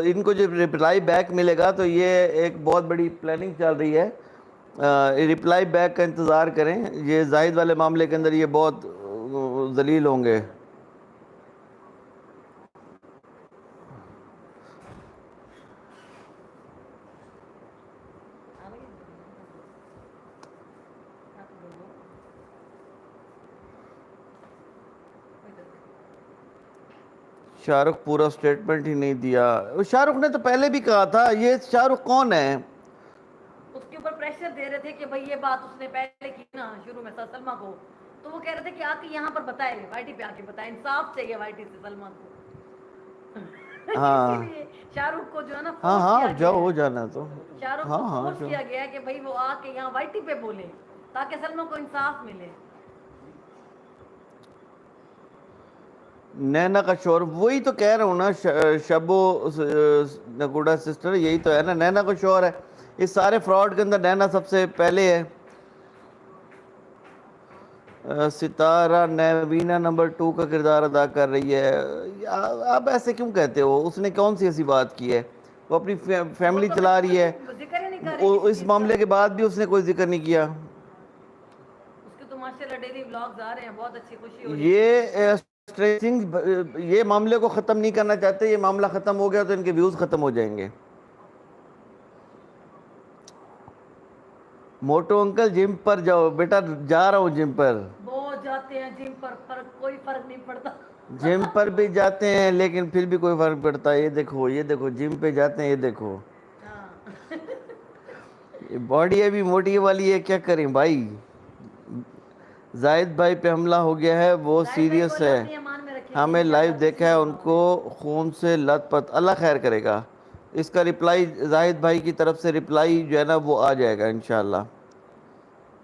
इनको जब रिप्लाई बैक मिलेगा तो ये एक बहुत बड़ी प्लानिंग चल रही है। रिप्लाई बैक का इंतज़ार करें। ये जाहिद वाले मामले के अंदर ये बहुत जलील होंगे। शाहरुख पूरा स्टेटमेंट ही नहीं दिया। शाहरुख ने तो पहले भी कहा था। ये शाहरुख कौन है? उसके ऊपर प्रेशर दे रहे थे कि भाई ये बात उसने पहले की ना शुरू में सलमा को, तो वो कह रहे थे कि आके यहाँ पर बताए, वाईटी पे आके बताए, इंसाफ चाहिए वाईटी से सलमा को। हाँ इसीलिए शाहरुख को जो है ना हाँ force हाँ, किया जाओ गया हो है। जाना तो। शाहरुख हाँ को हाँ, फोर्स जाओ। किया गया है कि भाई वो आके यहाँ वाईटी पे बोले ताकि सलमा को इंसाफ मिले। नैना का शोर, वही तो कह रहा हूँ ना, शबो नगुड़ा सिस्टर, यही तो है ना, नैना का शोर है। इस सारे फ्रॉड के अंदर नैना सबसे पहले है। सितारा नवीना नंबर 2 का किरदार अदा कर रही है। आप ऐसे क्यों कहते हो? उसने कौन सी ऐसी बात की है? वो अपनी फैमिली वो तो चला रही है। जिक्र ही नहीं कर रही किसी इस चीज़ मामले का। के बाद भी उसने कोई जिक्र नहीं किया। उसके तो माशाल्लाह डेली व्लॉग्स आ रहे हैं, बहुत अच्छी खुशी हो रही है। ये सिंह ये मामले को ख़त्म नहीं करना चाहते। ये मामला ख़त्म हो गया तो इनके व्यूज़ ख़त्म हो जाएंगे। मोटू अंकल जिम पर जाओ बेटा, जा रहा हूँ जिम पर। वो जाते हैं जिम पर कोई फर्क नहीं पड़ता। जिम पर भी जाते हैं लेकिन फिर भी कोई फर्क पड़ता है। ये देखो जिम पे जाते हैं, ये देखो हाँ। ये बॉडी अभी मोटी वाली है, क्या करें भाई। जाहिद भाई पे हमला हो गया है, वो जाहिद भाई सीरियस कोई बात नहीं, है। अमान में रखेंगे हमें इंशाल्लाह, लाइव कुछ देखा नहीं है, होगा उनको खून से लथपथ, अल्लाह खैर करेगा। इसका रिप्लाई जाहिद भाई की तरफ से रिप्लाई जो है ना वो आ जाएगा इंशाल्लाह।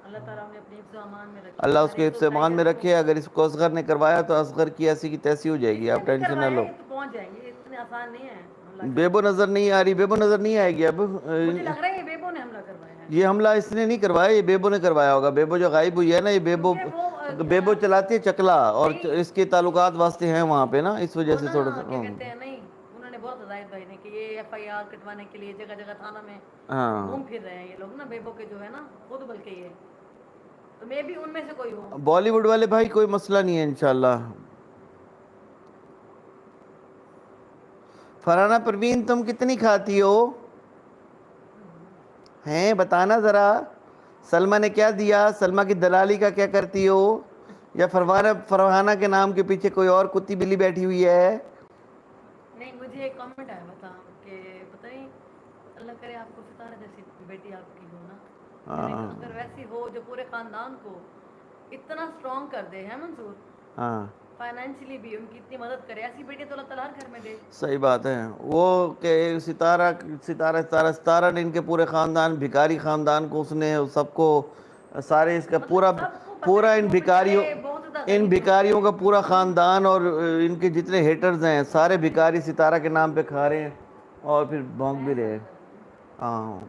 अल्लाह ताला हमें अपने हिफ्ज़ व अमान में रखे। अल्लाह हर उसके एक हिफ्ज़ दोस्त ईमान में टाइगर रखे। अगर इसको असगर ने करवाया तो असगर की ऐसी की तैसी हो जाएगी, इसने आप भी टेंशन ना करवाया लो। है, तो पहुंच जाएंगे, इतने आसान नहीं है हमला बेबो करना। नज़र नहीं आ रही, बेबो नज़र नहीं आएगी अब। मुझे लग रहा है ये बेबो ने हमला करवाया है, ये हमला इसने नहीं करवाया, ये बेबो ने करवाया होगा। बेबो जो गायब हुई है ना, ये बेबो क्योंकि वो बेबो चलाती है चकला, और नहीं, इसके ताल्लुकात वास्ते हैं वहाँ पे ना, इस वजह वो से ना थोड़ा सा क्या कहते हैं, नहीं उन्होंने बहुत जाहिद भाई ने कि ये FIR कटवाने के लिए जगह जगह थाना में हाँ। घूम फिर रहे हैं ये लोग ना, बेबो के जो है ना खुद, बल्कि ये तो मे भी उनमें से कोई हो। बॉलीवुड वाले भाई कोई मसला नहीं है इंशाल्लाह। फरहाना परवीन तुम कितनी खाती हो हैं, बताना ज़रा। सलमा ने क्या दिया, सलमा की दलाली का क्या करती हो, या फरहाना के नाम के पीछे कोई और कुत्ती बिल्ली बैठी हुई है। नहीं, मुझे एक कमेंट आया बता कि पता नहीं, अल्लाह करे आपको सितारा जैसी बेटी आपकी हो ना। मैंने कहा, हाँ अगर वैसी हो जो पूरे खानदान को इतना स्ट्रॉन्ग कर दे है मंसूर, हाँ फाइनेंशियली भी उनकी इतनी मदद करे, ऐसी बेटी तो अल्लाह ताला हर घर में दे। सही बात है। वो के सितारा सितारा सितारा सितारा ने इनके पूरे ख़ानदान, भिखारी ख़ानदान को उसने सबको, सारे इसका मतलब पूरा सबको पता पूरा है कि इन वो भिखारियों बेचारे बहुत ज्यादा इन गरीब भिखारियों का पूरा ख़ानदान और इनके जितने हेटर्स हैं सारे भिखारी सितारा के नाम पे खा रहे हैं और फिर भौंक भी रहे हैं। हाँ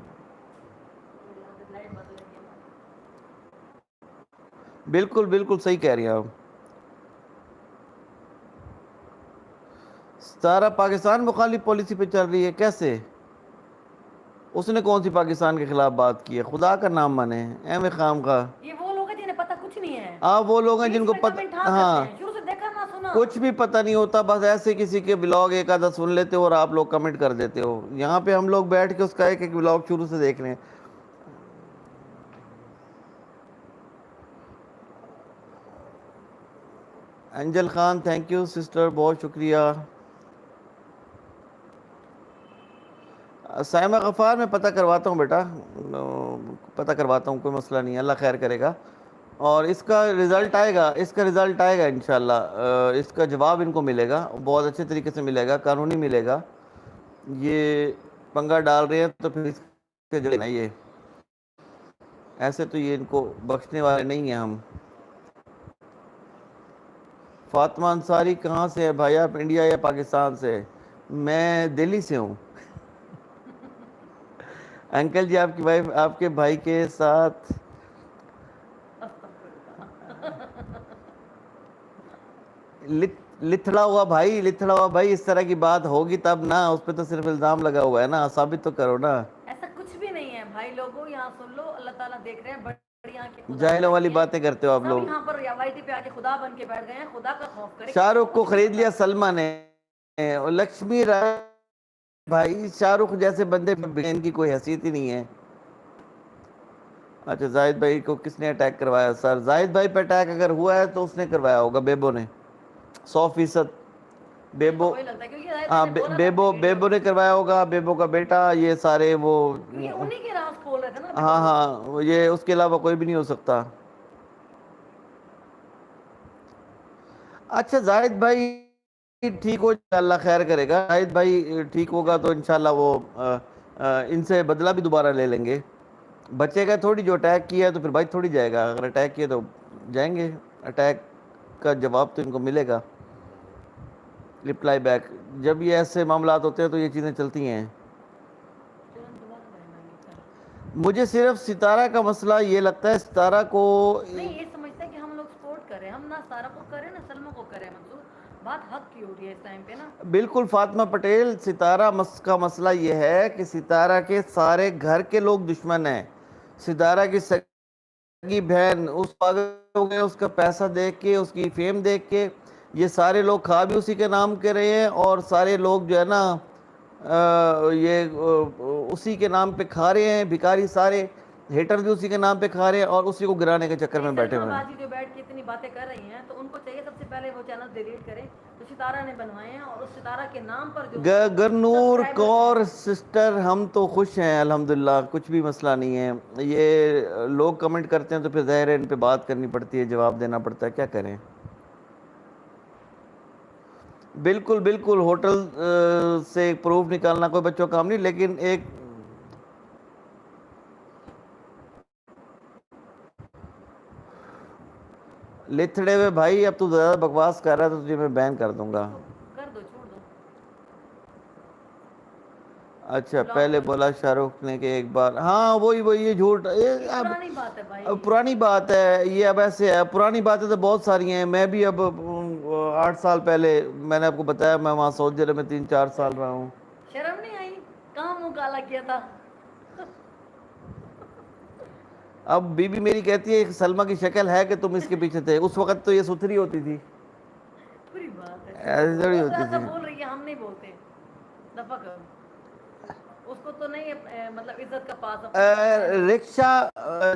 बिल्कुल बिल्कुल सही कह रही हैं आप। सितारा पाकिस्तान मुखालिफ पॉलिसी पे चल रही है, कैसे? उसने कौन सी पाकिस्तान के खिलाफ बात की है, खुदा का नाम माने एम खाम का। ये वो लोग हैं जिन्हें पता कुछ नहीं है, आप वो लोग हैं बीच जिनको में पता, कमेंट हाँ करते हाँ हैं, शुरू से देखा ना सुना। कुछ भी पता नहीं होता, बस ऐसे किसी के ब्लॉग एक आधा सुन लेते हो और आप लोग कमेंट कर देते हो। यहाँ पे हम लोग बैठ के उसका एक एक ब्लॉग शुरू से देख रहे हैं। अंजल खान थैंक यू सिस्टर, बहुत शुक्रिया। साइमा गफ़ार मैं पता करवाता हूँ बेटा, पता करवाता हूँ, कोई मसला नहीं है, अल्लाह खैर करेगा। और इसका रिज़ल्ट आएगा, इसका रिज़ल्ट आएगा इंशाल्लाह। इसका जवाब इनको मिलेगा, बहुत अच्छे तरीके से मिलेगा, कानूनी मिलेगा। ये पंगा डाल रहे हैं तो फिर इसके जरिए ना, ये ऐसे तो ये इनको बख्शने वाले नहीं हैं हम। फातिमा अंसारी कहाँ से है भाई आप, इंडिया या पाकिस्तान से? मैं दिल्ली से हूँ। अंकल जी आपकी वाइफ आपके भाई के साथ लिथड़ा हुआ भाई, लिथड़ा हुआ भाई, इस तरह की बात होगी तब ना, उस पर तो सिर्फ इल्ज़ाम लगा हुआ है ना, साबित तो करो ना। ऐसा कुछ भी नहीं है भाई, लोगों यहाँ सुन लो, अल्लाह ताला देख रहे हैं, बड़ी आंखें खुदा जाहिलों वाली बनाई हैं। बातें करते हो आप सब लोग। यहाँ पर YT पे आके खुदा बन के बैठ गए हैं, खुदा का खौफ करे। शाहरुख को खरीद लिया सलमा ने, और लक्ष्मी राय भाई शाहरुख जैसे बंदे पे इनकी कोई हैसियत ही नहीं है। अच्छा जाहिद भाई को किसने अटैक करवाया? सर जाहिद भाई पे अटैक अगर हुआ है तो उसने करवाया होगा, बेबो ने, 100%। बेबो, वही लगता है क्योंकि जाहिद हाँ भाई ने बोला था बेबो अपनी बेबो ने करवाया होगा, बेबो का बेटा, ये सारे वो, क्योंकि उन्हीं के राज खोल रहे थे ना। हाँ हाँ, ये उसके अलावा कोई भी नहीं हो सकता। अच्छा जाहिद भाई ठीक हो जाए, अल्लाह खैर करेगा। जाहिद भाई ठीक होगा तो इंशाल्लाह वो इनसे बदला भी दोबारा ले लेंगे। बचेगा थोड़ी, जो अटैक किया है तो फिर भाई थोड़ी जाएगा, अगर अटैक किया तो जाएंगे, अटैक का जवाब तो इनको मिलेगा। रिप्लाई बैक, जब ये ऐसे मामलात होते हैं तो ये चीज़ें चलती हैं। मुझे सिर्फ सितारा का मसला ये लगता है, सितारा को नहीं, ये समझता है कि हम लोग सपोर्ट करें, हम ना सारा को करें ना सलमा को करें, मंसूर बात हक की हो रही है इस टाइम पे ना। बिल्कुल फातिमा पटेल, सितारा का मसला ये है कि सितारा के सारे घर के लोग दुश्मन हैं। सितारा की सगी बहन उस पागल हो गए, उसका पैसा देख के, उसकी फेम देख के, ये सारे लोग खा भी उसी के नाम के रहे हैं, और सारे लोग जो है ना उसी के नाम पे खा रहे हैं। भिखारी सारे हेटर भी उसी के नाम पे खा रहे हैं और उसी को गिराने के चक्कर में बैठे हुए हैं। बाजी जो बैठ के इतनी बातें कर रही हैं, तो उनको चाहिए सबसे पहले वो चैनल डिलीट करें जो सितारा ने बनवाए हैं, और उस सितारा के नाम पर जो गरनूर subscribers कौर सिस्टर, हम तो खुश हैं अल्हम्दुलिल्लाह, कुछ भी मसला नहीं है। ये लोग कमेंट करते हैं तो फिर ज़ाहिर है इन पे बात करनी पड़ती है, जवाब देना पड़ता है, क्या करें। बिल्कुल बिल्कुल, होटल से प्रूफ निकालना कोई बच्चों का काम नहीं, लेकिन एक लिथड़े हुए भाई, अब तू ज़्यादा बकवास कर रहा है तो तुझे मैं बैन कर दूंगा। कर दो, छोड़ दो। अच्छा, पहले बोला शाहरुख ने कि एक बार, हाँ वही वही, ये झूठ, ये अब पुरानी बात है भाई। अब पुरानी बात है, ये अब ऐसे है। पुरानी बातें तो बहुत सारी हैं। मैं भी अब 8 साल पहले, मैंने आपको बताया मैं वहाँ सऊदी अरब में 3-4 साल रहा हूँ। शर्म नहीं आई? कहाँ मुंह काला किया था? अब बीबी मेरी कहती है सलमा की शक्ल है कि तुम इसके पीछे थे। उस वक्त तो ये सुथरी होती थी, पूरी बात है, ऐसी थोड़ी होती ऐसा थी। बोल रही है, हम नहीं बोलते। दफा करो उसको, तो नहीं मतलब इज्जत का पास।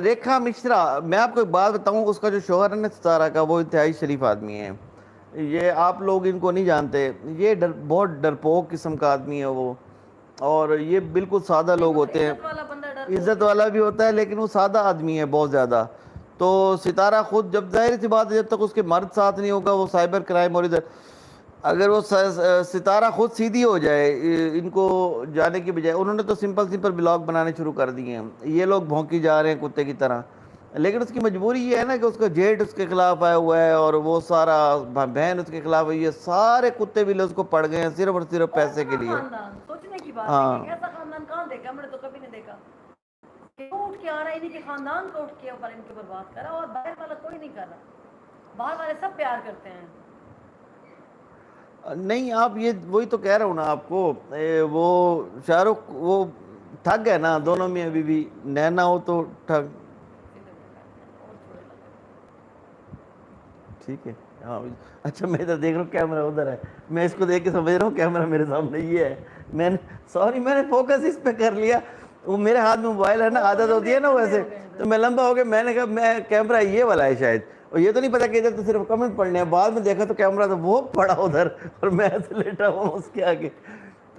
रेखा मिश्रा, मैं आपको एक बात बताऊं, उसका जो शोहर है ना सितारा का, वो इंतहाई शरीफ आदमी है। ये आप लोग इनको नहीं जानते, ये बहुत डरपोक किस्म का आदमी है वो, और ये बिल्कुल सादा लोग होते हैं। इज्जत वाला बंदा डर इज्जत वाला भी होता है, लेकिन वो सादा आदमी है बहुत ज़्यादा। तो सितारा खुद, जब जाहिर सी बात है, जब तक उसके मर्द साथ नहीं होगा, वो साइबर क्राइम, और इधर अगर वो सितारा खुद सीधी हो जाए, इनको जाने की बजाय, उन्होंने तो सिंपल सिंपल ब्लॉग बनाने शुरू कर दिए हैं। ये लोग भौंकी जा रहे हैं कुत्ते की तरह, लेकिन उसकी मजबूरी ये है ना कि उसका जेठ उसके खिलाफ आया हुआ है, और वो सारा बहन उसके खिलाफ है। ये सारे कुत्ते बिल्ले उसको पड़ गए हैं सिर्फ और सिर्फ पैसे के लिए। खानदान सोचने की बात है हाँ, कि ऐसा खानदान कहाँ देखा, मैंने तो कभी नहीं देखा कि उठ के आ रहा है, इन्हीं के खानदान को उठ के ऊपर इनके ऊपर बात कर रहा, और बाहर वाला कोई नहीं कर रहा। बाहर वाले सब प्यार करते हैं। नहीं, आप ये वही तो कह रहा हूँ ना आपको, वो शाहरुख वो ठग है ना, दोनों में अभी भी नैना हो तो ठग। ठीक है, हाँ। अच्छा, मैं तो देख रहा हूँ कैमरा उधर है, मैं इसको देख के समझ रहा हूँ कैमरा मेरे सामने ये है। मैंने सॉरी, मैंने फोकस इस पे कर लिया। वो मेरे हाथ में मोबाइल है ना, आदत होती है ना वैसे, तो मैं लंबा हो गया, मैंने कहा मैं कैमरा ये वाला है शायद, और ये तो नहीं पता कि इधर तो सिर्फ कमेंट पढ़ने हैं। बाद में देखा तो कैमरा तो वो पड़ा उधर, और मैं ऐसे लेटा हुआ उसके आगे।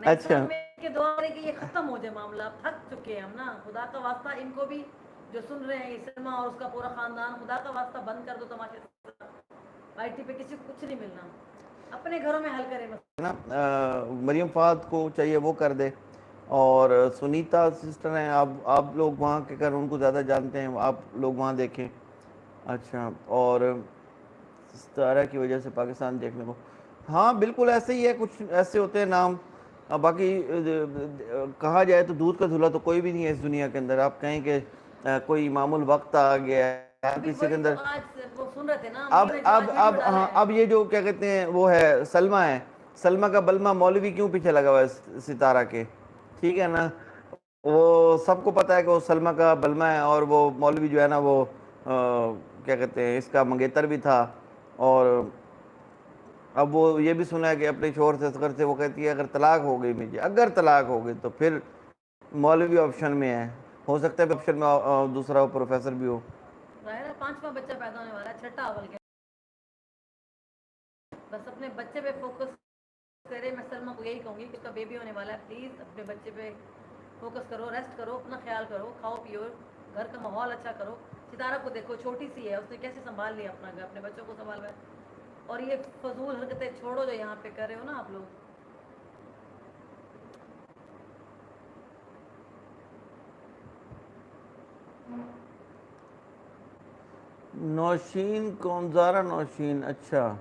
अच्छा, के दुआ करें कि ये खत्म हो जाए मामला, थक चुके हैं हम ना। खुदा का वास्ता इनको भी जो सुन रहे हैं, सलमा और उसका पूरा खानदान, खुदा का वास्ता बंद कर दो तमाशे। आईटी पे किसी को कुछ नहीं मिलना, अपने घरों में हल करें ना। मरियम फात को चाहिए वो कर दे, और सुनीता सिस्टर हैं, आप लोग वहाँ के कर, उनको ज़्यादा जानते हैं, आप लोग वहाँ देखें। अच्छा, और सितारा की वजह से पाकिस्तान देखने को, हाँ बिल्कुल ऐसे ही है, कुछ ऐसे होते हैं नाम। बाकी कहा जाए तो दूध का धुला तो कोई भी नहीं है इस दुनिया के अंदर। आप कहें कि कोई मामूल वक्त आ गया है किसी के अंदर। आज वो सुन रहे थे ना, अब हाँ, अब ये जो क्या कहते हैं वो है सलमा है, सलमा का बलमा मौलवी क्यों पीछे लगा हुआ है सितारा के, ठीक है ना। वो सबको पता है कि वो सलमा का बलमा है, और वो मौलवी जो है ना वो क्या कहते हैं इसका मंगेतर भी था। और अब वो ये भी सुना है कि अपने शोहर से असगर से वो कहती है अगर तलाक हो गई मुझे, अगर तलाक हो गई तो फिर मौलवी ऑप्शन में है, हो सकता है ऑप्शन में दूसरा प्रोफेसर भी हो। पांचवा बच्चा पैदा होने वाला है, छठा अवल के। बस अपने बच्चे पे फोकस करे। मैं सलमा को यही कहूँगी कि उसका बेबी होने वाला है, प्लीज़ अपने बच्चे पे फोकस करो, रेस्ट करो, अपना ख्याल करो, खाओ पियो, घर का माहौल अच्छा करो। सितारा को देखो, छोटी सी है, उसने कैसे संभाल लिया अपना घर, अपने बच्चों को संभाल रहा है। और ये फजूल हरकतें छोड़ो जो यहाँ पे कर रहे हो ना आप लोग। नौशीन कौन, ज़ारा नौशीन, अच्छा।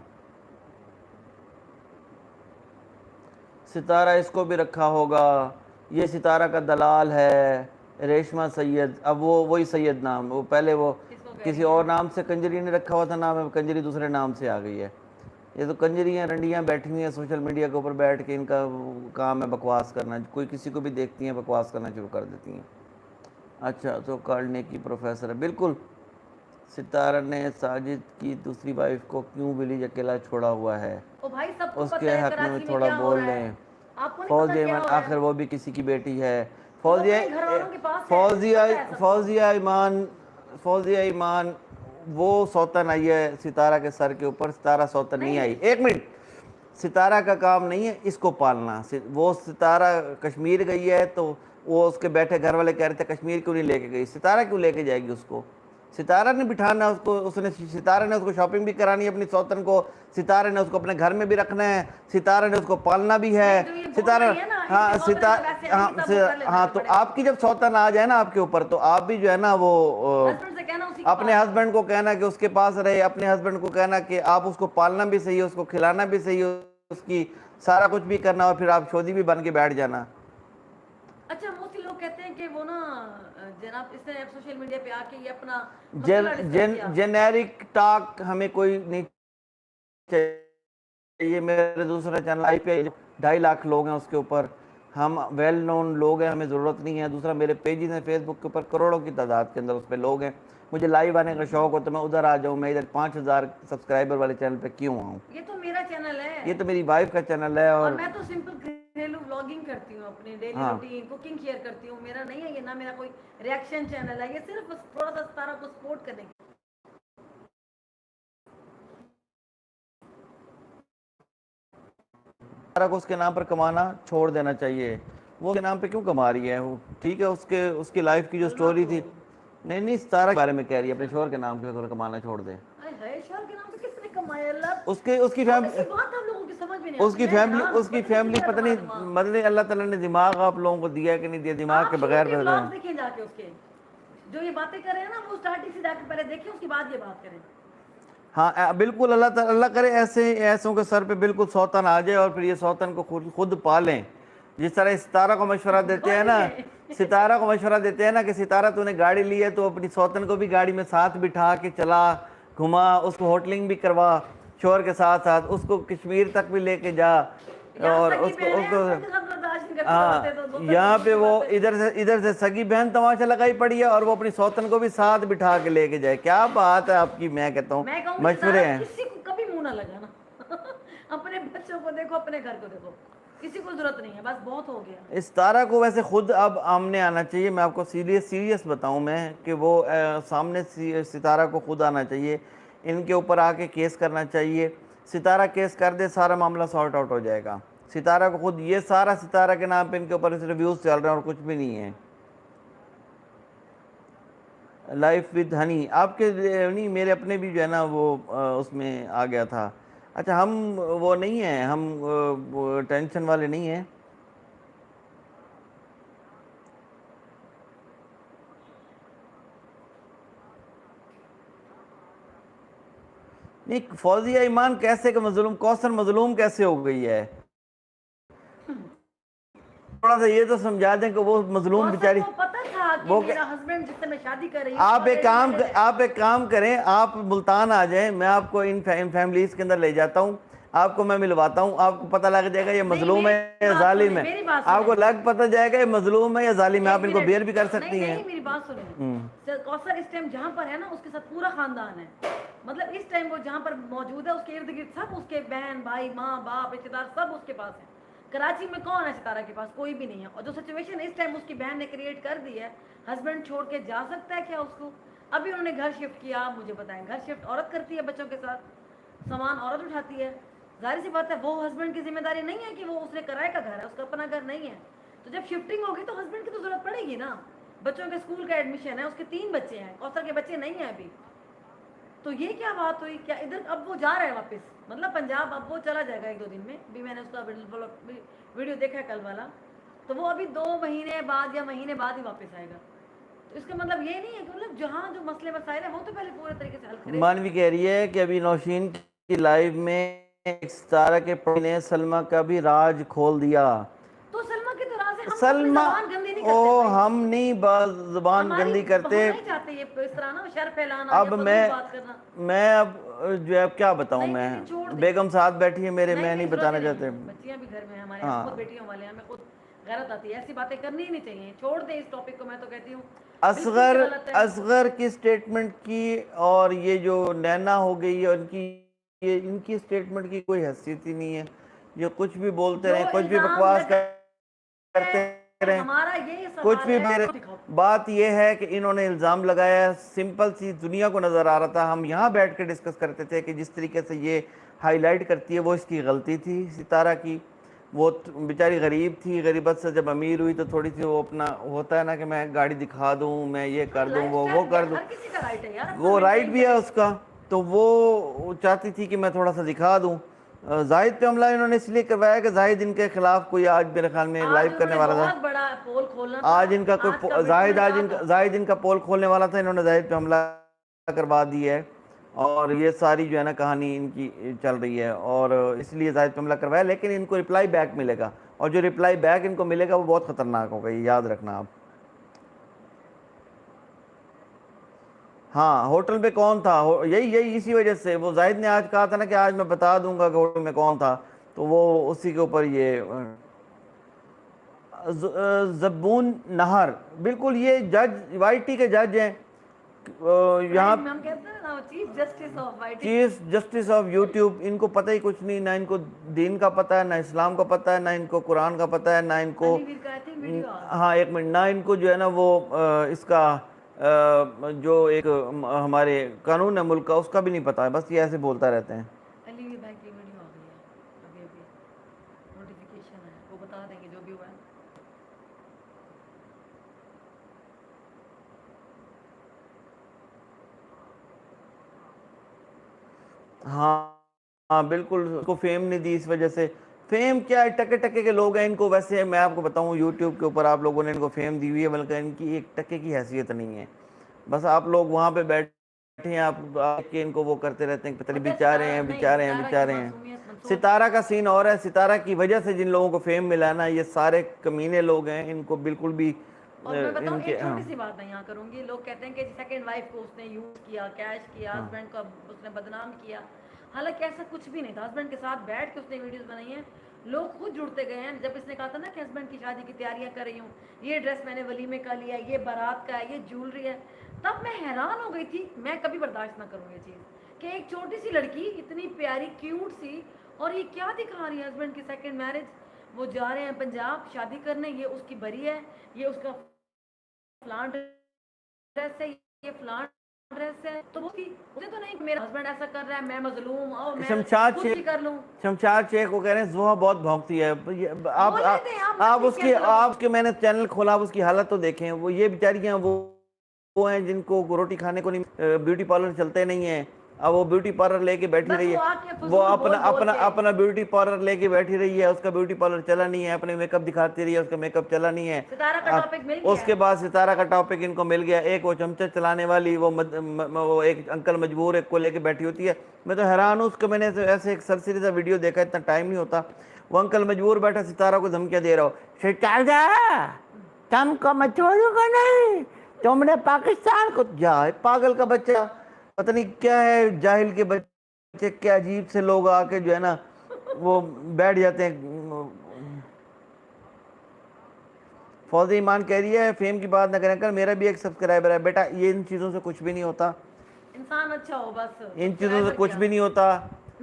सितारा इसको भी रखा होगा, ये सितारा का दलाल है, रेशमा सैयद। अब वो वही सैयद नाम, वो पहले वो किसी और नाम से कंजरी ने रखा हुआ था नाम, है कंजरी दूसरे नाम से आ गई है। ये तो कंजरियाँ रंडियाँ बैठी हुई हैं सोशल मीडिया के ऊपर बैठ के, इनका काम है बकवास करना, कोई किसी को भी देखती हैं बकवास करना शुरू कर देती हैं। अच्छा, तो काटने की प्रोफेसर है, बिल्कुल सितारा ने साजिद की दूसरी वाइफ को क्यों विलेज अकेला छोड़ा हुआ है, ओ भाई सबको उसके पता है हक में कराची भी में थोड़ा क्या हो बोल रहा है। लें। आपको नहीं पता फौजिया क्या ईमान, हो रहा आखिर है। वो भी किसी की बेटी है। वो फौजिया अपने घर वालों के पास है, फौजिया पता है सबको। फौजिया ईमान फौजिया ईमान वो सौतन आई है सितारा के सर के ऊपर, सितारा सौतन नहीं आई। एक मिनट, सितारा का काम नहीं है इसको पालना। वो सितारा कश्मीर गई है तो वो उसके बैठे घर वाले कह रहे थे कश्मीर क्यों नहीं लेके गई, सितारा क्यों लेके जाएगी उसको? सितारा ने बिठाना उसको, उसने सितारे ने उसको शॉपिंग भी करानी है अपनी सौतन को, सितारे ने उसको अपने घर में भी रखना है, सितारे ने उसको पालना भी है। जो ये बोल सितारा, रही है ना, हाँ इनके सौतन सितारा, जब ऐसे आएंगी तब वो कर लेना हाँ जो तो बड़े आपकी जब सौतन आ जाए ना आपके ऊपर, तो आप भी जो है ना वो हस्बैंड से कहना उसी के अपने पास हस्बैंड को कहना कि उसके पास रहे, अपने हस्बैंड को कहना कि आप उसको पालना भी सही है, उसको खिलाना भी सही है, उसकी सारा कुछ भी करना, और फिर आप शोधी भी बन के बैठ जाना। अच्छा मोस्टली लोग कहते हैं कि वो ना जनाब इसने सोशल मीडिया पे आके ये अपना मसला डिस्कस किया। जेनेरिक टॉक हमें कोई नहीं चाहिए। मेरे दूसरा चैनल आई पे 2.5 लाख लोग हैं उसके ऊपर, हम वेल नोन लोग हैं, हमें ज़रूरत नहीं है। दूसरा मेरे पेजेस हैं फेसबुक के ऊपर करोड़ों की तादाद के अंदर उस पर लोग हैं। मुझे लाइव आने का शौक हो तो मैं उधर आ जाऊँ, मैं इधर 5,000 सब्सक्राइबर वाले चैनल पे क्यों आऊँ? ये तो मेरा चैनल है, ये तो मेरी वाइफ का चैनल है। और और मैं तो सिंपल घरेलू व्लॉगिंग करती हूँ, अपनी डेली हाँ, रूटीन कुकिंग शेयर करती हूँ। मेरा नहीं है ये, ना मेरा कोई रिएक्शन चैनल है, ये सिर्फ बस थोड़ा सा सितारा को सपोर्ट करने के। सारा को उसके नाम पर कमाना छोड़ देना चाहिए। वो उसके नाम पे क्यों कमा रही है? वो ठीक है, उसके उसकी लाइफ की जो स्टोरी थी। नहीं सितारा के बारे में कह रही है, अपने शोहर के नाम पे अगर कमाना छोड़ दे। अरे शोहर के नाम पे किसने कमाया अल्लाह? उसकी उसकी छोटी सी फैमिली बात आप लोगों की समझ में नहीं उसकी आती। मैं फैमिली हैरान हूँ, उसकी पता नहीं फैमिली किसका पता नहीं, दिमाग। मतलब अल्लाह ताला ने दिमाग आप लोगों को दिया कि नहीं दिया, दिमाग के आप बगैर शुरू के पैदा। व्लॉग्स देखिए जाके उसके, जो ये बातें कर रहे हैं ना वो स्टार्टिंग से जाके पहले देखिए, उसके बाद ये बात करें। हाँ बिल्कुल, अल्लाह करे ऐसे ऐसों के सर पे बिल्कुल सौतन आ जाए और फिर ये सौतन को खुद खुद पालें। जिस तरह सितारा को मशवरा देते हैं ना, सितारा को मशवरा देते हैं ना कि सितारा तूने गाड़ी ली है तो अपनी सौतन को भी गाड़ी में साथ बिठा के चला, घुमा, उसको होटलिंग भी करवा शोहर के साथ साथ, उसको कश्मीर तक भी लेके जा, और उसको हाँ यहाँ पे वो इधर से सगी बहन तमाशा लगाई पड़ी है और वो अपनी सौतन को भी साथ बिठा के लेके जाए। क्या बात है आपकी, मैं कहता हूँ मशवरे हैं। किसी को कभी मुंह ना लगाना अपने बच्चों को देखो, अपने घर को देखो, किसी को जरूरत नहीं है, बस बहुत हो गया। इस तारा को वैसे खुद अब आमने आना चाहिए। मैं आपको सीरियस बताऊं मैं कि वो सामने सितारा को खुद आना चाहिए, इनके ऊपर आके केस करना चाहिए। सितारा केस कर दे, सारा मामला सॉर्ट आउट हो जाएगा। सितारा को खुद, ये सारा सितारा के नाम पे इनके ऊपर रिव्यूज चल रहे हैं और कुछ भी नहीं है। लाइफ विद हनी आपके नहीं, मेरे अपने भी जो है ना वो उसमें आ गया था। अच्छा हम वो नहीं है, हम वो टेंशन वाले नहीं हैं। नहीं, फौजिया ईमान कैसे का मजलूम, कौसर मजलूम कैसे हो गई है? थोड़ा सा ये तो समझा दें कि वो मजलूम बेचारी, पता था कि वो मेरा हस्बैंड जिससे मैं शादी कर रही हूँ। आप एक काम करें, आप मुल्तान आ जाएं, मैं आपको इन फैमिलीज के अंदर ले जाता हूँ, आपको मैं मिलवाता हूँ, आपको पता लग जाएगा ये मजलूम है या जालिम है। आपको लग पता जाएगा ये मजलूम है या जालिम है, आप इनको बेर भी कर सकती हैं। मेरी बात सुनिए, कौसर इस टाइम जहाँ पर है ना उसके साथ पूरा खानदान है, मतलब इस टाइम वो जहाँ पर मौजूद है उसके इर्द गिर्द सब उसके बहन भाई माँ बाप रिश्तेदार सब उसके पास है। कराची में कौन है सितारा के पास? कोई भी नहीं है। और जो सिचुएशन इस टाइम उसकी बहन ने क्रिएट कर दी है, हस्बैंड छोड़ के जा सकता है क्या उसको? अभी उन्होंने घर शिफ्ट किया, मुझे बताएं, घर शिफ्ट औरत करती है, बच्चों के साथ सामान औरत उठाती है, जाहिर सी बात है वो हस्बैंड की जिम्मेदारी नहीं है कि वो उसने किराए का घर है, उसका अपना घर नहीं है। तो जब शिफ्टिंग होगी तो हस्बैंड की तो जरूरत पड़ेगी ना। बच्चों के स्कूल का एडमिशन है, उसके 3 बच्चे हैं, कौसर के बच्चे नहीं है अभी। तो ये क्या बात हुई? क्या इधर अब वो जा रहा है वापस, मतलब पंजाब अब वो चला जाएगा 1-2 दिन में। भी मैंने उसका वीडियो देखा है कल वाला, तो वो अभी 2 महीने बाद या महीने बाद ही वापस आएगा। तो इसका मतलब ये नहीं है कि मतलब जहाँ जो मसले मसाइल है वो तो पहले पूरे तरीके से हल करें। मानवी कह रही है कि अभी नौशीन की लाइव में सितारा के पति ने सलमा का भी राज खोल दिया। तो सलमा की तरह से हम सलमा, जबान गंदी नहीं करते, ओ हम नहीं जबान गंदी करते, नहीं चाहते ये इस तरह ना शर फैलाना। अब मैं अब जो है क्या बताऊं, मैं बेगम साथ बैठी है मेरे, मैं नहीं बताना चाहते। बच्चियां भी घर में हमारे खुद बेटियों वाले हैं, मैं खुद गलत आती है, ऐसी बातें करनी ही नहीं चाहिए, छोड़ दे इस टॉपिक को, मैं तो कहती हूँ असगर गलत है। असगर की स्टेटमेंट की और ये जो नैना हो गई और ये इनकी स्टेटमेंट की कोई हैसियत ही नहीं है। ये कुछ भी बोलते जो रहे, कुछ भी इल्जाम बकवास लगा करते है, रहे, हमारा ये कुछ सवाल भी है, मेरे। वो दिखाओ। बात यह है कि इन्होंने इल्ज़ाम लगाया, सिंपल सी दुनिया को नज़र आ रहा था। हम यहाँ बैठ के डिस्कस करते थे कि जिस तरीके से ये हाईलाइट करती है वो इसकी गलती थी सितारा की। वो बेचारी गरीब थी, गरीबत से जब अमीर हुई तो थोड़ी सी वो अपना होता है ना कि मैं गाड़ी दिखा दूँ, मैं ये कर दूँ, वो कर दूँ। हर किसी का राइट है यार, वो राइट भी है उसका, तो वो चाहती थी कि मैं थोड़ा सा दिखा दूँ। जाहिद पे हमला इन्होंने इसलिए करवाया कि जाहिद इनके खिलाफ कोई आज मेरे ख्याल में लाइव करने वाला था। बहुत बड़ा पोल खोलना था, आज इनका कोई जाहिद इनका पोल खोलने वाला था, इन्होंने जाहिद पे हमला करवा दी है और ये सारी जो है ना कहानी इनकी चल रही है और इसलिए जाहिद पे हमला करवाया। लेकिन इनको रिप्लाई बैक मिलेगा और जो रिप्लाई बैक इनको मिलेगा वो बहुत ख़तरनाक होगा, ये याद रखना आप। हाँ, होटल पे कौन था, यही इसी वजह से वो जाहिद ने आज कहा था ना कि आज मैं बता दूंगा कि होटल में कौन था, तो वो उसी के ऊपर ये ज़ब्बून नहर, बिल्कुल ये जज वाईटी के जज हैं यहाँ, हम कहते हैं ना chief justice of YT, chief justice of YouTube. इनको पता ही कुछ नहीं, ना इनको दीन का पता है, ना इस्लाम का पता है, ना इनको कुरान का पता है, ना इनको, हाँ एक मिनट, ना इनको जो है ना वो इसका जो एक हमारे कानून है मुल्क का उसका भी नहीं पता है, बस ये ऐसे बोलता रहते हैं। अली भाई की वीडियो आ गई है, अभी नोटिफिकेशन है, वो बता देंगे जो भी हुआ है। हाँ हाँ बिल्कुल, उसको फेम नहीं दी इस वजह से। फेम क्या है, टके टके के लोग हैं इनको, वैसे मैं आपको बताऊं यूट्यूब के ऊपर आप लोगों ने इनको फेम दी हुई है, बल्कि इनकी एक टके की हैसियत नहीं है। बस आप लोग वहाँ पे बैठे हैं, आप आके इनको वो करते रहते हैं, पता नहीं बेचारे हैं बेचारे हैं बेचारे हैं। सितारा का सीन और है, सितारा की वजह से जिन लोगों को फेम मिला है ना, ये सारे कमीने लोग हैं, इनको बिल्कुल भी और मैं बताऊं इनके एक छोटी सी बात मैं यहाँ करूंगी, लोग कहते हैं कि सेकंड वाइफ को उसने यूज किया, कैश किया, हस्बैंड को उसने बदनाम किया। हालांकि ऐसा कुछ भी नहीं था, हस्बैंड के साथ बैठ के उसने वीडियोस बनाई हैं, लोग खुद जुड़ते गए हैं। जब इसने कहा था ना कि हस्बैंड की शादी की तैयारियां कर रही हूँ, ये ड्रेस मैंने वलीमे का लिया, ये बारात का है, ये ज्वेलरी है, तब मैं हैरान हो गई थी। मैं कभी बर्दाश्त ना करूँ ये चीज़ कि एक छोटी सी लड़की इतनी प्यारी क्यूट सी, और ये क्या दिखा रही है हस्बैंड की सेकेंड मैरिज। वो जा रहे हैं पंजाब शादी करने, ये उसकी बरी है, ये उसका फलान ड्रेस है, ये फलान ड्रेस है, तो उसे तो नहीं मेरा हस्बैंड ऐसा कर रहा है, मैं मजलूम और मैं कुछ भी कर लूं। शमशाद शेख को कह रहे हैं जुहा बहुत भौंकती है। आप उसके मैंने चैनल खोला, उसकी हालत तो देखें। वो ये बेचारियां वो हैं जिनको रोटी खाने को नहीं, ब्यूटी पार्लर चलते नहीं है। अब वो ब्यूटी पार्लर लेके बैठी रही है, वो अपना ब्यूटी पार्लर लेके बैठी रही है, उसका ब्यूटी पार्लर चला नहीं है, अपने मेकअप दिखाती रही है, उसका मेकअप चला नहीं है। उसके बाद सितारा का टॉपिक इनको मिल गया। एक वो चमचा चलाने वाली वो एक अंकल मजबूर एक को लेके बैठी होती है। मैं तो हैरान हूँ, उसको मैंने ऐसे एक सरसरी सा वीडियो देखा, इतना टाइम नहीं होता। वो अंकल मजबूर बैठा सितारा को धमकियाँ दे रहा हो, तुमको मैं छोड़ूंगा नहीं, तुमने पाकिस्तान को, जाए पागल का बच्चा, पता नहीं क्या है, जाहिल के बच्चे, क्या अजीब से लोग आके जो है ना वो बैठ जाते हैं। फौजी ईमान कह रही है फेम की बात ना करें कर, मेरा भी एक सब्सक्राइबर है। बेटा ये इन चीज़ों से कुछ भी नहीं होता, इंसान अच्छा हो बस, इन चीज़ों से कुछ भी नहीं होता,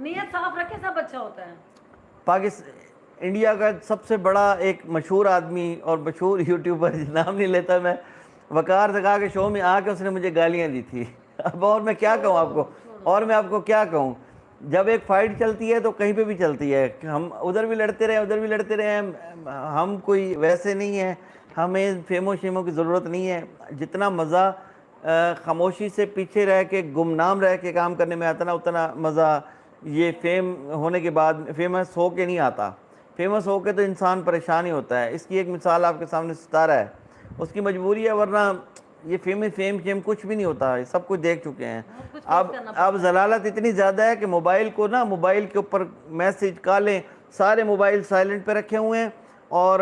नीयत साफ रखे सब अच्छा होता है। पाकिस्तान इंडिया का सबसे बड़ा एक मशहूर आदमी और मशहूर यूट्यूबर, नाम नहीं लेता मैं, वकार जगा के शो में आके उसने मुझे गालियाँ दी थी। अब और मैं क्या कहूँ आपको, और मैं आपको क्या कहूँ, जब एक फाइट चलती है तो कहीं पे भी चलती है, हम उधर भी लड़ते रहे उधर भी लड़ते रहे, हम कोई वैसे नहीं है, हमें फेमो शेमो की ज़रूरत नहीं है। जितना मज़ा खामोशी से पीछे रह के गुमनाम रह के काम करने में आता ना, उतना मज़ा ये फेम होने के बाद, फेमस हो के नहीं आता। फेमस हो के तो इंसान परेशान ही होता है। इसकी एक मिसाल आपके सामने सितारा है, उसकी मजबूरी है, वरना ये फेम कुछ भी नहीं होता है, सब कुछ देख चुके हैं। अब जलालत इतनी ज़्यादा है कि मोबाइल को ना, मोबाइल के ऊपर मैसेज कॉलें, सारे मोबाइल साइलेंट पे रखे हुए हैं और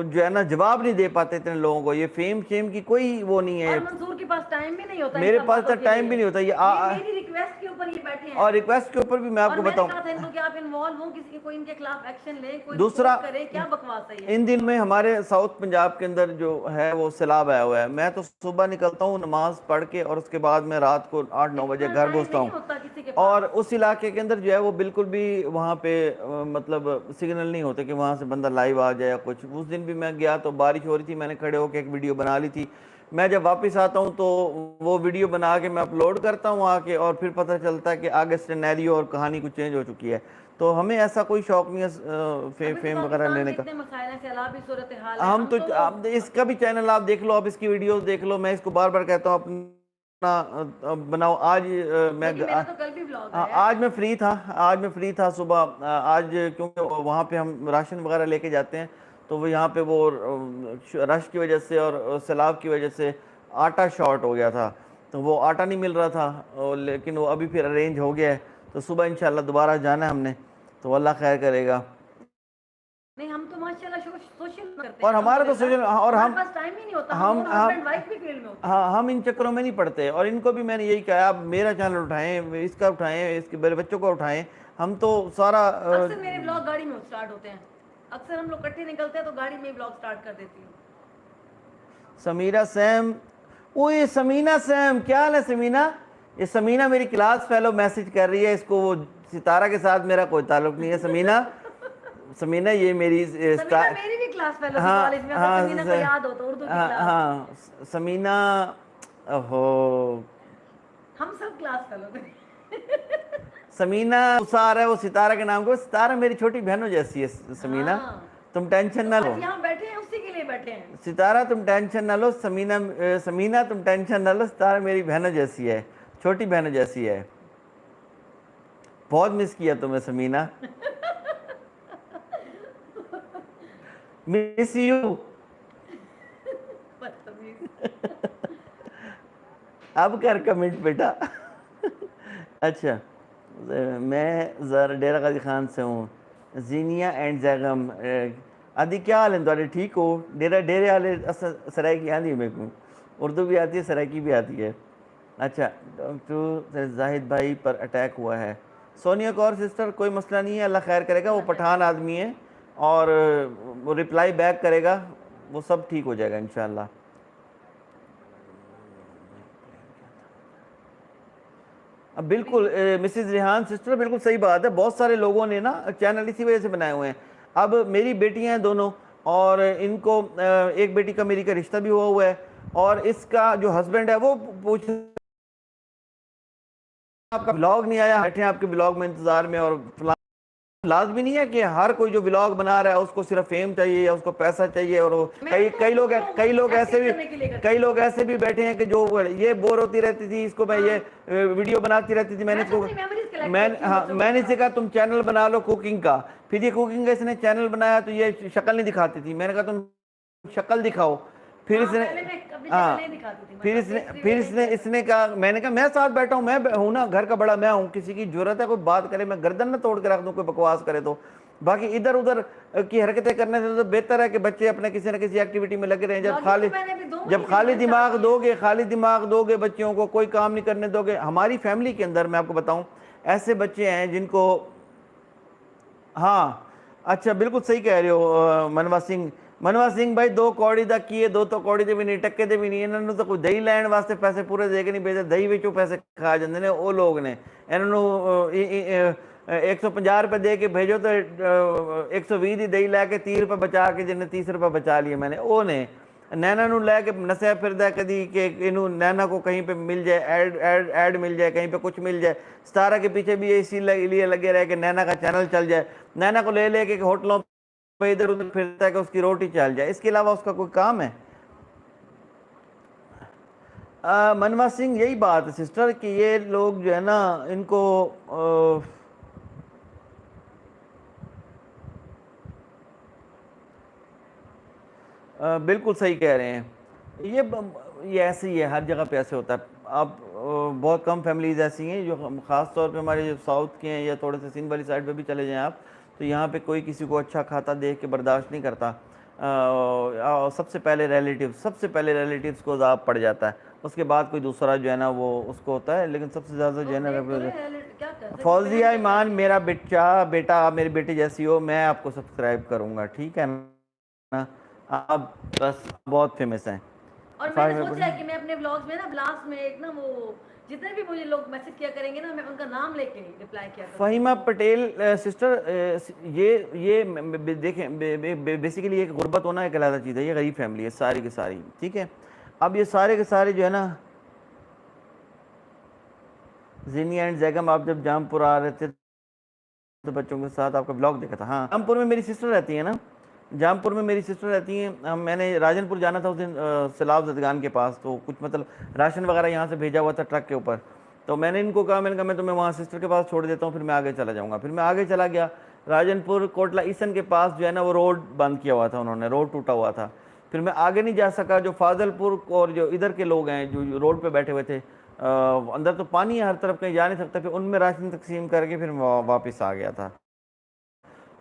जो है ना जवाब नहीं दे पाते इतने लोगों को। ये फेम की कोई वो नहीं है। मंसूर के पास टाइम भी नहीं होता, मेरे पास तो टाइम भी नहीं होता। ये मेरी रिक्वेस्ट के ऊपर ये बैठे बैठे हैं। और रिक्वेस्ट के ऊपर भी मैं और आपको मैंने बताऊं, कहा था इनको कि आप इन्वॉल्व हो, किसी कोई इनके खिलाफ एक्शन ले, कोई दूसरा रिपोर्ट करे, क्या बकवास है ये। इन दिन में हमारे साउथ पंजाब के अंदर जो है वो सैलाब आया हुआ है। मैं तो सुबह निकलता हूँ नमाज पढ़ के और उसके बाद मैं रात को 8-9 बजे इतना घर टाइम पहुँचता नहीं हूँ। होता किसी के और पास। उस इलाके के अंदर जो है वो बिल्कुल भी वहाँ पे मतलब सिग्नल नहीं होते कि वहाँ से बंदा लाइव आ जाए या कुछ। उस दिन भी मैं गया तो बारिश हो रही थी, मैंने खड़े होकर एक वीडियो बना ली थी। मैं जब वापस आता हूँ तो वो वीडियो बना के मैं अपलोड करता हूँ आके, और फिर पता चलता है कि आगे सिनेरियो और कहानी कुछ चेंज हो चुकी है। तो हमें ऐसा कोई शौक नहीं है अभी तो फेम वगैरह पाकिस्तान लेने में का। इतने मसाइल हैं, सैलाबी सूरत हाल है, हम हम तो तो आप इसका भी चैनल आप देख लो, आप इसकी वीडियोस देख लो, मैं इसको बार बार कहता हूँ अपना बनाओ। आज लेकिन मेरा तो कल भी ब्लॉग है। आज मैं फ्री था, आज मैं फ्री था सुबह। आज क्योंकि वहाँ पे हम राशन वगैरह लेके जाते हैं, तो वो यहाँ पे वो रश की वजह से और सैलाब की वजह से आटा शॉर्ट हो गया था, तो वो आटा नहीं मिल रहा था। लेकिन वो अभी फिर अरेंज हो गया है, तो सुबह इंशाल्लाह दोबारा जाना है हमने, तो अल्लाह खैर करेगा। नहीं, हम तो माशाल्लाह सोशल करते और हैं हमारा तो सोशल, और हमारे पास टाइम ही नहीं होता, हम हस्बैंड वाइफ भी फील्ड में होते हैं। हाँ, हम इन चक्करों में नहीं पड़ते। और इनको भी मैंने यही कहा, आप मेरा चैनल उठाएं, इसका उठाएं, इसके मेरे बच्चों को उठाएं। हम तो सारा अक्सर मेरे ब्लॉग गाड़ी में स्टार्ट होते हैं, अक्सर हम लोग इकट्ठे निकलते हैं तो गाड़ी में ब्लॉग स्टार्ट कर देती हूँ। समीरा सैम, ओ ये समीना सैम, क्या हाल है समीना? ये समीना मेरी क्लास फेलो मैसेज कर रही है, इसको वो सितारा के साथ मेरा कोई ताल्लुक नहीं है। समीना, समीना ये मेरी समीना मेरी भी क्लास फेलो थी कॉलेज में, अगर समीना को याद हो तो, उर्दू की क्लास। हाँ समीना, ओहो हम सब क्लास फेलो थे। समीना गुस्सा आ रहा है वो सितारा के नाम को। सितारा मेरी छोटी बहनों जैसी है समीना, तुम टेंशन ना लो। यहाँ बैठे हैं उसी के लिए बैठे हैं। सितारा तुम टेंशन ना लो, समीना समीना तुम टेंशन ना लो, सितारा मेरी बहनों जैसी है, छोटी बहनों जैसी है। बहुत मिस किया तुम्हें समीना, मिस यू। अब कर कमेंट बेटा। अच्छा, मैं ज़रा डेरा गाजी खान से हूँ, जीनिया एंड जैगम। आदि क्या हाल है तुम्हारे, ठीक हो? डेरा डेरे वाले सराइकी आती है, मेरे को उर्दू भी आती है, सराइकी भी आती है। अच्छा, डॉक्टर जाहिद भाई पर अटैक हुआ है। सोनिया कौर सिस्टर, कोई मसला नहीं है, अल्लाह खैर करेगा। वो पठान आदमी है और वो रिप्लाई बैक करेगा, वो सब ठीक हो जाएगा इंशाल्लाह। अब बिल्कुल मिसेस रिहान सिस्टर, बिल्कुल सही बात है। बहुत सारे लोगों ने ना चैनल इसी वजह से बनाए हुए हैं। अब मेरी बेटियां हैं दोनों, और इनको एक बेटी का मेरी का रिश्ता भी हुआ है, और इसका जो हस्बैंड है वो पूछ, आपका ब्लॉग नहीं आया, बैठे हैं आपके ब्लॉग में इंतजार में। और लाजमी नहीं है कि हर कोई जो ब्लॉग बना रहा है उसको सिर्फ फेम चाहिए या उसको पैसा चाहिए। और कई लोग ऐसे भी बैठे हैं कि जो ये बोर होती रहती थी, इसको मैं ये वीडियो बनाती रहती थी, मैंने इसको मैंने इसे कहा तुम चैनल बना लो कुकिंग का। फिर ये कुकिंग का इसने चैनल बनाया तो ये शक्ल नहीं दिखाती थी, मैंने कहा तुम शक्ल दिखाओ। फिर इसने इसने कहा, मैंने कहा मैं साथ बैठा हूँ, मैं हूँ ना, घर का बड़ा मैं हूँ, किसी की जरूरत है कोई बात करे मैं गर्दन ना तोड़ के रख दूँ कोई बकवास करे तो। बाकी इधर उधर की हरकतें करने से तो बेहतर है कि बच्चे अपने किसी न किसी एक्टिविटी में लगे रहें। जब खाली दिमाग दोगे बच्चों को, कोई काम नहीं करने दोगे। हमारी फैमिली के अंदर मैं आपको बताऊं, ऐसे बच्चे हैं जिनको, हाँ अच्छा बिल्कुल सही कह रहे हो मनवा सिंह भाई, 2 कौड़ी तक किए, 2 तो कौड़ी दे भी नहीं, टक्के दे भी नहीं। इन्होंने तो कोई दही लैन वास्ते पैसे पूरे दे के नहीं भेजे, दही विचों पैसे खा जाते ने वो लोग ने। इन्होंने 150 रुपये दे के भेजो तो 120 ਦੀ दही लैके 30 रुपये बचा के, जिन्हें 30 रुपये बचा लिए मैंने, वो ने नैना नू लैके नसया फिरदा कदी कि इनू नैना को कहीं पे मिल जाए, ऐड मिल जाए, कहीं पे कुछ मिल जाए। सितारा के पीछे भी इसी लिए लगे रहे कि नैना का चैनल चल जाए। नैना को ले लेके होटलों पे इधर उधर फिरता है कि उसकी रोटी चल जाए, इसके अलावा उसका कोई काम है? मनवा सिंह, यही बात है सिस्टर कि ये लोग जो है ना, इनको बिल्कुल सही कह रहे हैं। ये ऐसे ही है, हर जगह पे ऐसे होता है। अब बहुत कम फैमिलीज़ ऐसी हैं जो, ख़ास तौर पे हमारे जो साउथ के हैं या थोड़े से सिंध वाली साइड पे भी चले जाएं आप, तो यहाँ पे कोई किसी को अच्छा खाता देख के बर्दाश्त नहीं करता। सबसे पहले रिलेटिव्स को अज़ाब पड़ जाता है, उसके बाद कोई दूसरा जो है ना वो उसको होता है। लेकिन सबसे ज़्यादा जो है ना क्या कर सकते फौजिया ईमान मेरा बेटा आप मेरी बेटी जैसी हो, मैं आपको सब्सक्राइब करूंगा, ठीक है ना। आप बस बहुत फेमस हैं। और मैंने सोचा है कि मैं अपने व्लॉग्स में ना लास्ट में एक ना वो जितने भी मुझे लोग मैसेज किया करेंगे ना मैं उनका नाम लेके रिप्लाई किया करूंगा। फ़हीमा पटेल सिस्टर, ये देखें बेसिकली एक गुर्बत होना एक अलग चीज़ है, ये गरीब फैमिली है सारी की सारी, ठीक है। अब ये सारे के सारे जो है ना, जिनी एंड जैगम आप जब जामपुर आ रहे थे तो बच्चों के साथ आपका ब्लॉग देखा था। हाँ, जामपुर में मेरी सिस्टर रहती है ना, जामपुर में मेरी सिस्टर रहती हैं। मैंने राजनपुर जाना था उस दिन सैलाब जदगान के पास, तो कुछ मतलब राशन वगैरह यहाँ से भेजा हुआ था ट्रक के ऊपर। तो मैंने इनको कहा, मैंने कहा मैं तुम्हें वहाँ सिस्टर के पास छोड़ देता हूँ, फिर मैं आगे चला जाऊँगा। फिर मैं आगे चला गया, राजनपुर कोटला ईसन के पास जो है ना वो रोड बंद किया हुआ था उन्होंने, रोड टूटा हुआ था। फिर मैं आगे नहीं जा सका। जो फाजलपुर और जो इधर के लोग हैं जो रोड पर बैठे हुए थे, अंदर तो पानी है हर तरफ, कहीं जा नहीं सकता। फिर उनमें राशन तकसीम करके फिर वापस आ गया था।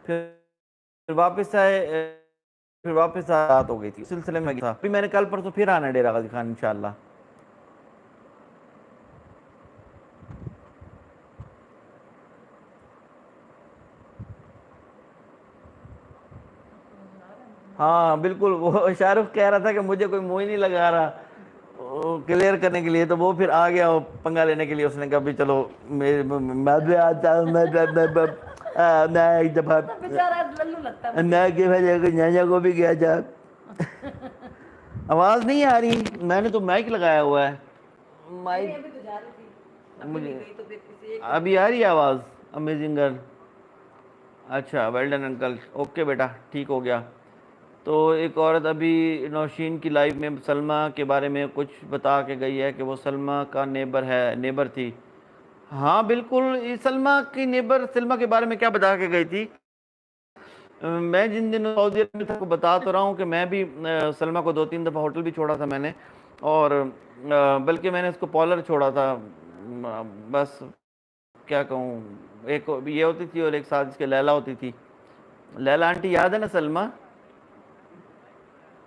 फिर वापस आए, फिर वापस रात हो गई थी, सिलसिले में था। फिर मैंने कल परसों फिर आना डेरा गाजी खान इंशाल्लाह। हाँ बिल्कुल, वो शाहरुख कह रहा था कि मुझे कोई मुँह ही नहीं लगा रहा क्लियर करने के लिए, तो वो फिर आ गया वो पंगा लेने के लिए। उसने कहा भी चलो मैं भी आता हूँ, मैं एक दफा तो बेचारा लल्लू लगता है मुझे। मैं के वजह नाना को भी गया था। आवाज़ नहीं आ रही, मैंने तो माइक लगाया हुआ है। माइक अभी तो जा रही थी, अभी मुझे नहीं गई तो फिर किसी एक अभी आ रही है आवाज़। अमेजिंग गर्ल, अच्छा वेल डन अंकल, ओके बेटा ठीक हो गया। तो एक औरत अभी नौशीन की लाइफ में सलमा के बारे में कुछ बता के गई है कि वो सलमा का नेबर थी। हाँ बिल्कुल, ये सलमा की नेबर सलमा के बारे में क्या बता के गई थी। मैं जिन दिनों सऊदी अरब में था, बता तो रहा हूँ कि मैं भी सलमा को 2-3 दफ़ा होटल भी छोड़ा था मैंने, और बल्कि मैंने उसको पॉलर छोड़ा था। बस क्या कहूँ, एक ये होती थी और एक साथ इसके लैला होती थी। लैला आंटी याद है ना सलमा,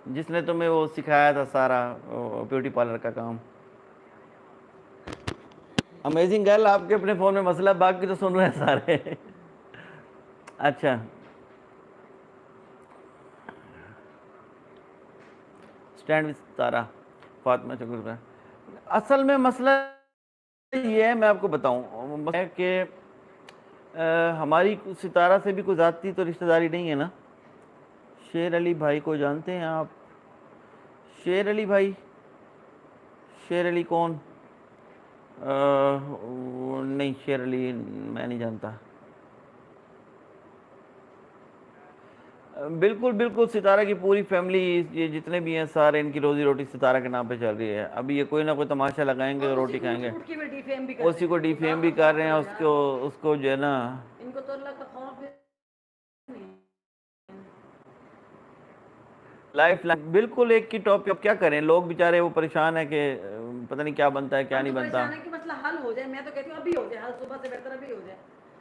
जिसने तुम्हें वो सिखाया था सारा ब्यूटी पार्लर का काम। अमेजिंग गर्ल, आपके अपने फ़ोन में मसला, बाकी तो सुन रहे हैं सारे। अच्छा, स्टैंड विद सितारा, फातिमा शुक्र। असल में मसला ये है, मैं आपको बताऊं कि हमारी सितारा से भी कोई ज़ाती तो रिश्तेदारी नहीं है ना। शेर अली भाई को जानते हैं आप? शेर अली भाई, शेर अली कौन? नहीं, शेर अली मैं नहीं जानता। बिल्कुल बिल्कुल, सितारा की पूरी फैमिली, ये जितने भी हैं सारे, इनकी रोजी रोटी सितारा के नाम पे चल रही है। अभी ये कोई ना कोई तमाशा लगाएंगे और रोटी खाएंगे, उसी को डिफेम भी कर रहे हैं, उसको जो है ना, इनको तो अल्लाह का खौफ है। लाइफ बिल्कुल एक की टॉप। अब क्या करें, लोग बेचारे वो परेशान है कि पता नहीं क्या बनता है क्या नहीं बनता। कि मसला हल हो जाए, मैं तो कहती हूँ अभी हो जाए, हल सुबह से बेहतर अभी हो जाए,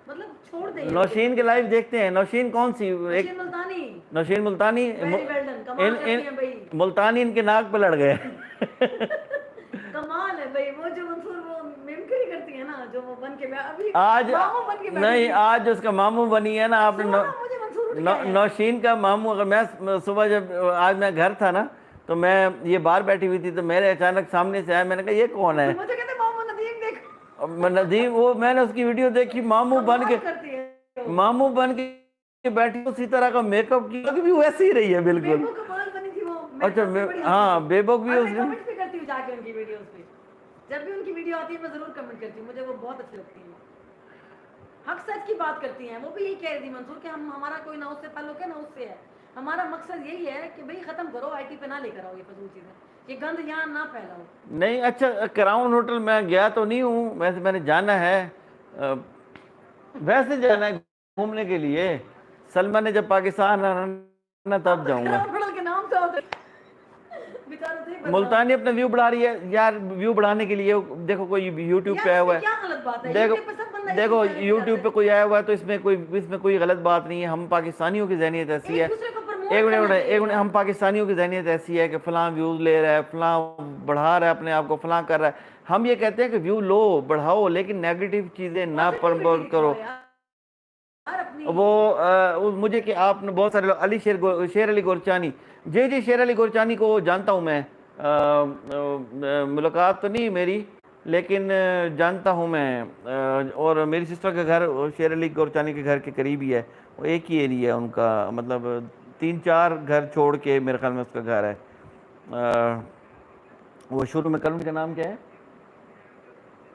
मतलब छोड़ दे। नौशीन के लाइव देखते हैं। नौशीन कौन सी? नौशीन मुल्तानी। नौशीन मुल्तानी, मुल्तानी इनके नाक पे लड़ गए। कमाल है भाई, वो जो मंसूर वो मिमिक्री करती है ना, जो वो बन के अभी आज मामू बन के नहीं, आज उसका मामू बनी है ना आपने। नौशीन का मामू, अगर मैं सुबह जब आज मैं घर था ना, तो मैं ये बाहर बैठी हुई थी, तो मेरे अचानक सामने से आया, मैंने कहा ये कौन है? मुझे कहते मामू नदीम देखो। नदीम, वो मैंने उसकी वीडियो देखी, मामू बन के बैठी, उसी तरह का मेकअप की, भी वैसे ही रही है बिल्कुल। अच्छा, हाँ बेबोक भी उसने करती हूँ जाके उनकी वीडियोस पे, जब भी उनकी वीडियो आती है मैं जरूर कमेंट करती हूँ, मुझे वो बहुत अच्छी लगती है। हक सच की बात करती हैं। वो भी यही कह रही थी मंसूर कि हम, हमारा कोई ना उससे ताल्लुक है ना उससे है, हमारा मकसद यही है कि भाई खत्म करो, आईटी पे ना लेकर आओ ये फजूल चीजें, ये गंद यहाँ ना फैलाओ। नहीं, अच्छा क्राउन होटल मैं गया तो नहीं हूँ, वैसे मैंने जाना है, वैसे जाना है घूमने के लिए। सलमा ने जब पाकिस्तान आना ना तब जाऊंगा। मुल्तानी अपना व्यू बढ़ा रही है यार, व्यू बढ़ाने के लिए देखो कोई यूट्यूब पे आया हुआ है, देखो यूट्यूब पे कोई आया हुआ है, तो इसमें कोई गलत बात नहीं है। हम पाकिस्तानियों की ज़हनियत ऐसी है, प्रमोट एक करना मिनट चाहिए एक मिनट, हम पाकिस्तानियों की जहनीत ऐसी है कि फ़लाँ व्यूज़ ले रहा है, फ़लाँ बढ़ा रहा है अपने आप को, फ़लाँ कर रहा है। हम ये कहते हैं कि व्यू लो, बढ़ाओ, लेकिन नेगेटिव चीज़ें ना पॉजिटिविटी प्रमोट करो। दिखाओ यार अपनी। मुझे कि आपने बहुत सारे लोग, शेर अली गोरचानी, जी शेर अली गोरचानी को जानता हूँ मैं, मुलाकात तो नहीं मेरी, लेकिन जानता हूँ मैं। और मेरी सिस्टर का घर शेर अली गोरचानी के घर के करीब ही है, वो एक ही एरिया है उनका, मतलब 3-4 घर छोड़ के मेरे ख्याल में उसका घर है। वो शुरू में कल, उनका नाम क्या है?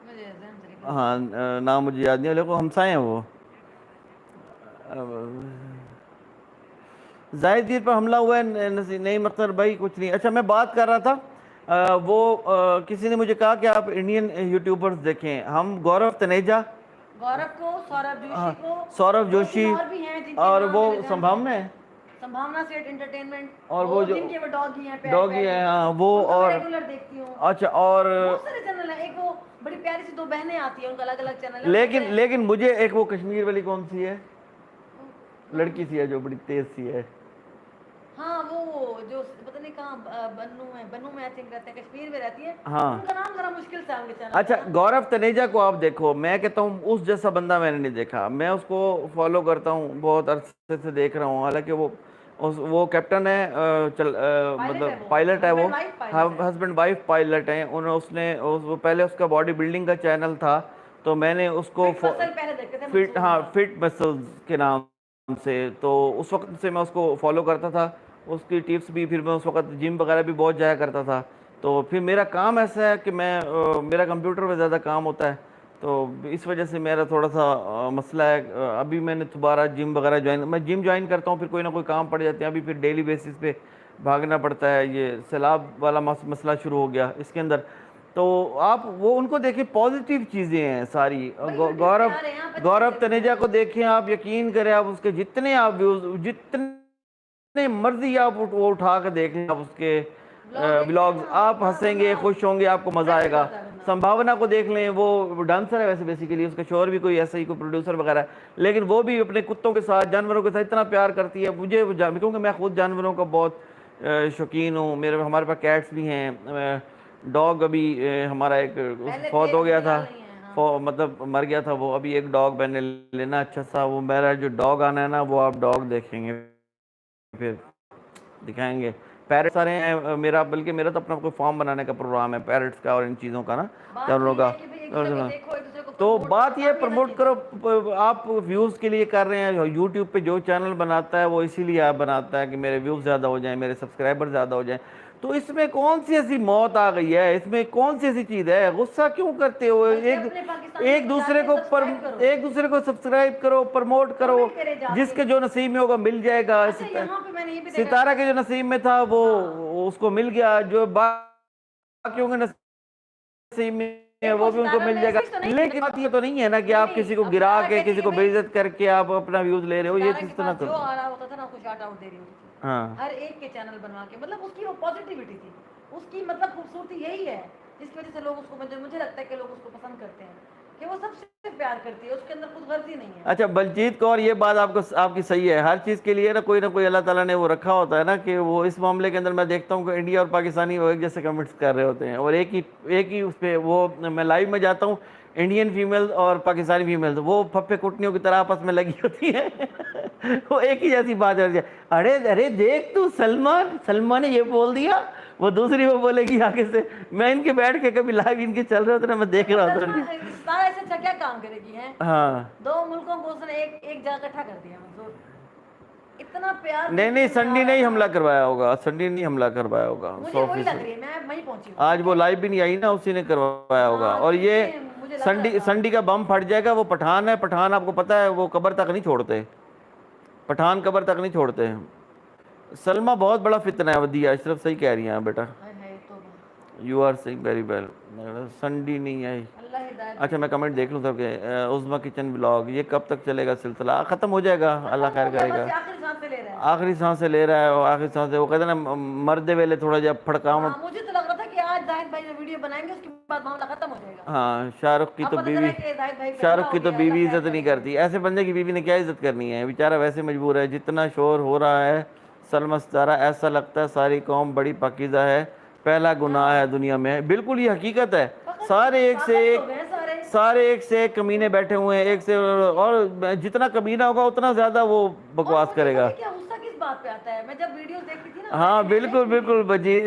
मुझे ज़हन से निकल हाँ, नाम मुझे याद नहीं है, लेकिन हमसाए हैं वो। जाहिदीर पर हमला हुआ है, नहीं मख्तर भाई कुछ नहीं। अच्छा, मैं बात कर रहा था, किसी ने मुझे कहा कि आप इंडियन यूट्यूबर्स देखें। हम गौरव तनेजा, गौरव को, सौरभ जोशी को, सौरभ 2-3 जोशी, और भी हैं जिनके और नाम वो मेरे ध्यान में संभावना है। है, संभावना सेठ एंटरटेनमेंट, और वो वो जो जिनके वो डॉगी हैं, डॉगी है, हाँ वो, उनको मैं और रेगुलर देखती हूँ। अच्छा, और बहुत सारे चैनल हैं, एक वो बड़ी प्यारी सी 2 बहनें आती हैं, उनका अलग अलग चैनल है। लेकिन मुझे एक वो कश्मीर वाली कौन सी है, लड़की सी है जो बड़ी तेज सी है, हाँ वो जो पता नहीं कहाँ बन्नू में आई थिंक रहते हैं, कश्मीर में रहती है। हाँ। उनका नाम जरा मुश्किल से उनके चैनल अच्छा, गौरव तनेजा को आप देखो, मैं कहता हूँ उस जैसा बंदा मैंने नहीं देखा। मैं उसको फॉलो करता हूँ, बहुत अरसे से देख रहा हूँ, हालांकि वो कैप्टन है, मतलब पायलट है वो, हस्बैंड वाइफ पायलट है। वो पहले उसका बॉडी बिल्डिंग का चैनल था, तो मैंने उसको पहले देखते थे फिट, हाँ, फिट मसल्स के नाम से, तो उस वक्त से मैं उसको फॉलो करता था, उसकी टिप्स भी, फिर मैं उस वक्त जिम वगैरह भी बहुत जाया करता था। तो फिर मेरा काम ऐसा है कि मेरा कंप्यूटर पे ज़्यादा काम होता है, तो इस वजह से मेरा थोड़ा सा मसला है। अभी मैंने दोबारा जिम वगैरह मैं जिम ज्वाइन करता हूँ, फिर कोई ना कोई काम पड़ जाते हैं। अभी फिर डेली बेसिस पे भागना पड़ता है, ये सैलाब वाला मसला शुरू हो गया इसके अंदर। तो आप वो उनको देखें, पॉजिटिव चीज़ें हैं सारी। गौरव तनेजा को देखें आप, यकीन करें, आप उसके जितने आप व्यूज़, जितने मर्जी आप वो उठा कर देख लें, आप उसके व्लॉग्स, आप हंसेंगे, खुश होंगे, आपको मज़ा आएगा। संभावना को देख लें, वो डांसर है वैसे बेसिकली, उसका शोहर भी कोई ऐसा ही कोई प्रोड्यूसर वगैरह है, लेकिन वो भी अपने कुत्तों के साथ, जानवरों के साथ इतना प्यार करती है। मुझे क्योंकि मैं खुद जानवरों का बहुत शौकीन हूँ, हमारे पास कैट्स भी हैं। डॉग अभी हमारा एक फौत हो गया था, मतलब मर गया था वो। अभी एक डॉग मैंने लेना अच्छा सा, वो मेरा जो डॉग आना है ना, वो आप डॉग देखेंगे, फिर दिखाएंगे। पैरट सारे हैं मेरा, बल्कि मेरा तो अपना कोई फॉर्म बनाने का प्रोग्राम है पैरट्स का और इन चीज़ों का ना, जानवरों का। तो बात ये प्रमोट करो, आप व्यूज़ के लिए कर रहे हैं। यूट्यूब पे जो चैनल बनाता है वो इसीलिए आप बनाता है कि मेरे व्यूज़ ज़्यादा हो जाएं, मेरे सब्सक्राइबर ज़्यादा हो जाएं। तो इसमें कौन सी ऐसी मौत आ गई है, इसमें कौन सी ऐसी चीज़ है? गुस्सा क्यों करते हो? एक दूसरे को सब्सक्राइब करो, प्रमोट करो, जिसके जो नसीब में होगा मिल जाएगा। सितारा के जो नसीब में था वो उसको मिल गया, जो बाकियों के नसीब में है वो भी उनको मिल जाएगा। लेकिन बात ये तो नहीं है ना कि आप किसी को गिरा के, किसी को बेइज्जत करके आप अपना व्यूज ले रहे हो, ये चीज तो ना करो। जो आ रहा होता था ना, उसको शाउट आउट दे रही होती थी, हाँ, हर एक के चैनल बनवा के, मतलब उसकी वो पॉजिटिविटी थी, उसकी मतलब खूबसूरती यही है जिसकी वजह से लोग उसको, मुझे लगता है कि लोग उसको पसंद करते हैं कि वो सबसे प्यार करती है, उसके अंदर कुछ गलती नहीं है। अच्छा बलजीत कौर, ये बात आपकी सही है। हर चीज़ के लिए ना कोई अल्लाह ताला ने वो रखा होता है ना, कि वो इस मामले के अंदर मैं देखता हूँ कि इंडिया और पाकिस्तानी वो एक जैसे कमेंट्स कर रहे होते हैं, और एक ही उस पर वो, मैं लाइव में जाता हूँ, इंडियन फीमेल और पाकिस्तानी फीमेल वो फप्पे कुटनियों की तरह आपस में लगी होती है। वो एक ही जैसी बात है। अरे अरे देख तू, सलमान ने ये बोल दिया, वो दूसरी वो बोलेगी आगे से। मैं इनके बैठ के कभी लाइव इनके चल रहे होते ना, मैं देख रहा होता। ऐसा क्या काम करेगी है? हाँ, 2 मुल्कों को उसने एक जगह इकट्ठा कर दिया, मंसूर। इतना प्यार। नहीं संडी नहीं हमला करवाया होगा, संडी नहीं हमला करवाया होगा, मुझे वही लग रही है, मैं वहीं पहुंची हूं। आज वो लाइव भी नहीं आई ना, उसी ने करवाया होगा। और ये संडी का बम फट जाएगा। वो पठान है, पठान आपको पता है, वो कब्र तक नहीं छोड़ते, पठान कब्र तक नहीं छोड़ते। सलमा बहुत बड़ा फितना है, वदिया अशरफ सही कह रही हैं बेटा, you are saying very well. संडी नहीं आई। अच्छा मैं कमेंट देख लूँ सबके। उज़मा किचन ब्लॉग, ये कब तक चलेगा सिलसिला? ख़त्म हो जाएगा, अल्लाह खैर करेगा। आखिरी सांसें ले रहा है वो, आखिरी सांसें। वो कहते हैं ना, मरदे वेले थोड़ा जब फड़कावट। मुझे तो लग रहा था कि आज जाहिद भाई वीडियो बनाएंगे, उसके बाद मामला खत्म हो जाएगा। हाँ, शाहरुख की तो बीवी इज्जत नहीं करती। ऐसे बंदे की बीवी ने क्या इज्जत करनी है? बेचारा वैसे मजबूर है, जितना शोर हो रहा है सलमा सितारा, ऐसा लगता है सारी कौम बड़ी पाकीज़ा है, पहला गुनाह है दुनिया में। बिल्कुल ये हकीकत है। सारे एक से पागल एक, हो गए हैं सारे। सारे एक से एक कमीने बैठे हुए हैं, एक से, और जितना कमीना होगा उतना ज्यादा वो और बकवास मुझे करेगा। पता है क्या गुस्सा किस बात पे आता है, मैं जब वीडियोस देखती थी ना हाँ मैंने बिल्कुल देखी बिल्कुल,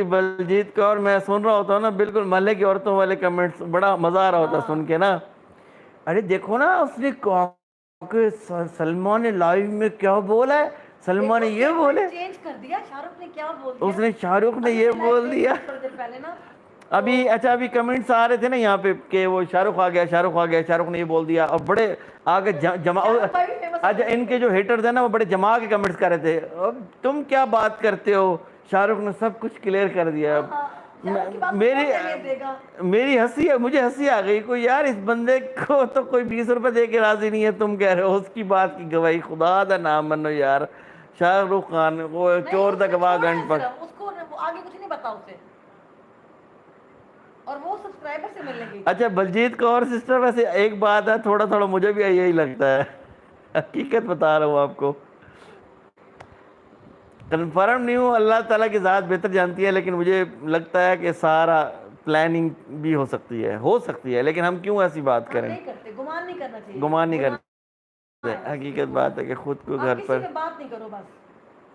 बलजीत कौर, मैं सुन रहा होता हूँ ना, बिल्कुल मोहल्ले की औरतों वाले कमेंट्स, बड़ा मजा आ रहा होता है सुन के ना। अरे देखो ना उसने सलमा ने लाइव में क्या बोला है, सलमा ने ये बोले, चेंज कर दिया, शाहरुख ने क्या बोल दिया, उसने शाहरुख ने ये अभी मैं बोल live दिया। देखी थोड़ी देर पहले ना, अभी अच्छा, अभी कमेंट्स आ रहे थे ना यहाँ पे कि वो शाहरुख आ गया, शाहरुख आ गया, शाहरुख ने ये बोल दिया, और बड़े आगे जमा। शाहरुख भाई भी famous हो अच्छा, गए इनके जो हेटर्स हैं ना वो बड़े जमा के कमेंट्स कर रहे थे, अब तुम क्या बात करते हो, शाहरुख ने सब कुछ क्लियर कर दिया। हाँ, शाहरुख की बात को मेरी कौन अहमियत देगा? मेरी हंसी, मुझे हंसी आ गई, कोई यार इस बंदे को तो कोई 20 रुपए दे के राजी नहीं है, तुम कह रहे हो उसकी बात की गवाही, खुदा दा नाम मनो यार। शाहरुख खान वो नहीं, चोर दा उसने गवाह छोड़ा है गंड पर। सिर्फ, उसको वो आगे कुछ नहीं पता उसे, और वो सब्सक्राइबर से मिलने गई थी। अच्छा बलजीत कौर सिस्टर, वैसे एक बात है, थोड़ा थोड़ा मुझे भी यही लगता है, हकीकत बता रहा हूँ आपको, कन्फर्म नहीं हूँ, अल्लाह ताला की ज़ात बेहतर जानती है, लेकिन मुझे लगता है कि सारा प्लानिंग भी हो सकती है, लेकिन हम क्यों ऐसी बात हम करें, नहीं करते, गुमान नहीं करना चाहिए, गुमान नहीं गुनाह करते। है बस, हकीकत बात है कि खुद को आप घर किसी पर, में बात नहीं करो बस,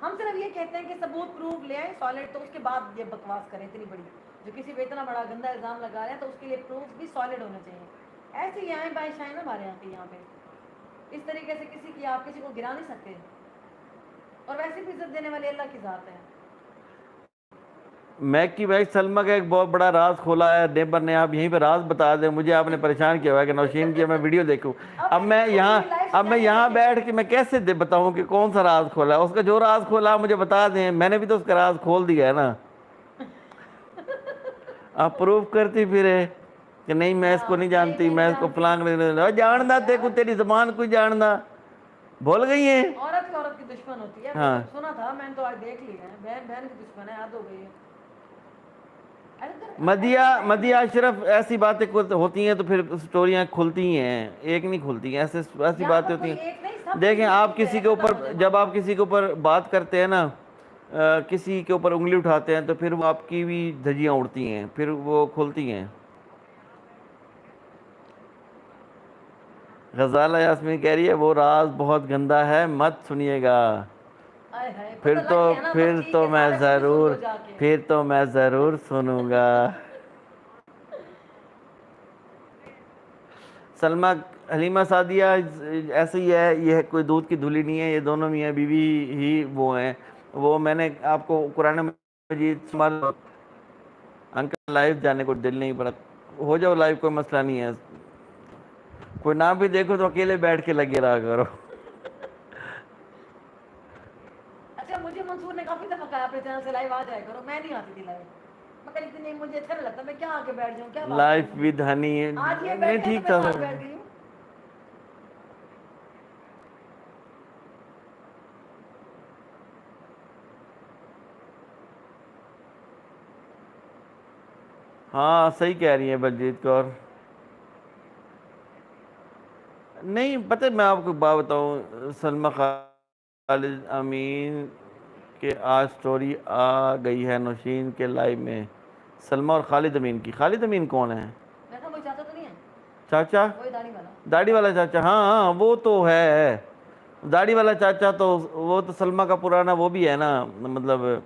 हम सिर्फ ये कहते हैं कि सबूत प्रूफ ले आए सॉलिड, तो उसके बाद ये बकवास करें इतनी बड़ी, जो किसी पे इतना बड़ा गंदा इल्जाम लगा रहे हैं तो उसके लिए प्रूफ भी सॉलिड होना चाहिए। ऐसे ही आए बाएं शाएं ना हमारे यहाँ पे इस तरीके से किसी की आप किसी को गिरा नहीं सकते, और वैसे भी इज्जत देने वाले अल्लाह की जात है। मैकी भाई, सलमा का एक बहुत बड़ा राज खोला है नेबर ने, आप यहीं पे राज बता दें, मुझे आपने परेशान किया हुआ है कि नौशीन की मैं वीडियो देखूं। अब मैं यहाँ बैठ के मैं कैसे बताऊं कि कौन सा राज खोला है, उसका जो राज खोला आप मुझे बता दें, मैंने भी तो उसका राज खोल दिया है ना। आप प्रूव करती फिरे कि नहीं मैं इसको नहीं जानती, मैं इसको फलांग नहीं जानता, देखो तेरी जबान कोई जानना, भूल गई है। औरत की दुश्मन होती है, हाँ। सुना था मैंने तो आज देख लिया है, बहन बहन की दुश्मन है, याद हो गई है। मदिया अशरफ, ऐसी बातें होती हैं तो फिर स्टोरियां खुलती हैं, एक नहीं खुलती हैं, ऐसी बातें होती हैं। देखें आप किसी के ऊपर, जब आप किसी के ऊपर बात करते हैं ना, किसी के ऊपर उंगली उठाते हैं तो फिर वो आपकी भी धज्जियां उड़ती हैं, फिर वो खुलती हैं। गजाला यास्मीन कह रही है वो राज बहुत गंदा है, मत सुनिएगा। फिर तो मैं ज़रूर सुनूंगा। सलमा हलीमा सादिया ऐसे ही है, ये कोई दूध की धुली नहीं है, ये दोनों मियाँ बीवी ही वो हैं। वो मैंने आपको कुरान मजीद, अंकल लाइव जाने को दिल नहीं पड़ा, हो जाओ लाइव, कोई मसला नहीं है, कोई ना भी देखो तो अकेले बैठ के लगे रहा करो। अच्छा, मुझे मंसूर ने काफी दफा कहा अपने चैनल से लाइव आ जाया करो, मैं नहीं आती थी लाइव, मैं कहती नहीं मुझे अच्छा नहीं लगता, मैं क्या आके बैठ जाऊं, क्या लाइफ विद हनी आज ये नहीं बैठे ठीक तो था मैं बैठ गई हूं। हाँ सही कह रही है बलजीत कौर। नहीं पता, मैं आपको बात बताऊँ, सलमा खालिद अमीन के आज स्टोरी आ गई है नौशीन के लाइव में, सलमा और खालिद अमीन की। खालिद अमीन कौन है? देखा कोई चाचा तो नहीं है? चाचा? वही दाढ़ी वाला चाचा, हाँ हाँ वो तो है, दाढ़ी वाला चाचा तो वो तो सलमा का पुराना वो भी है ना, मतलब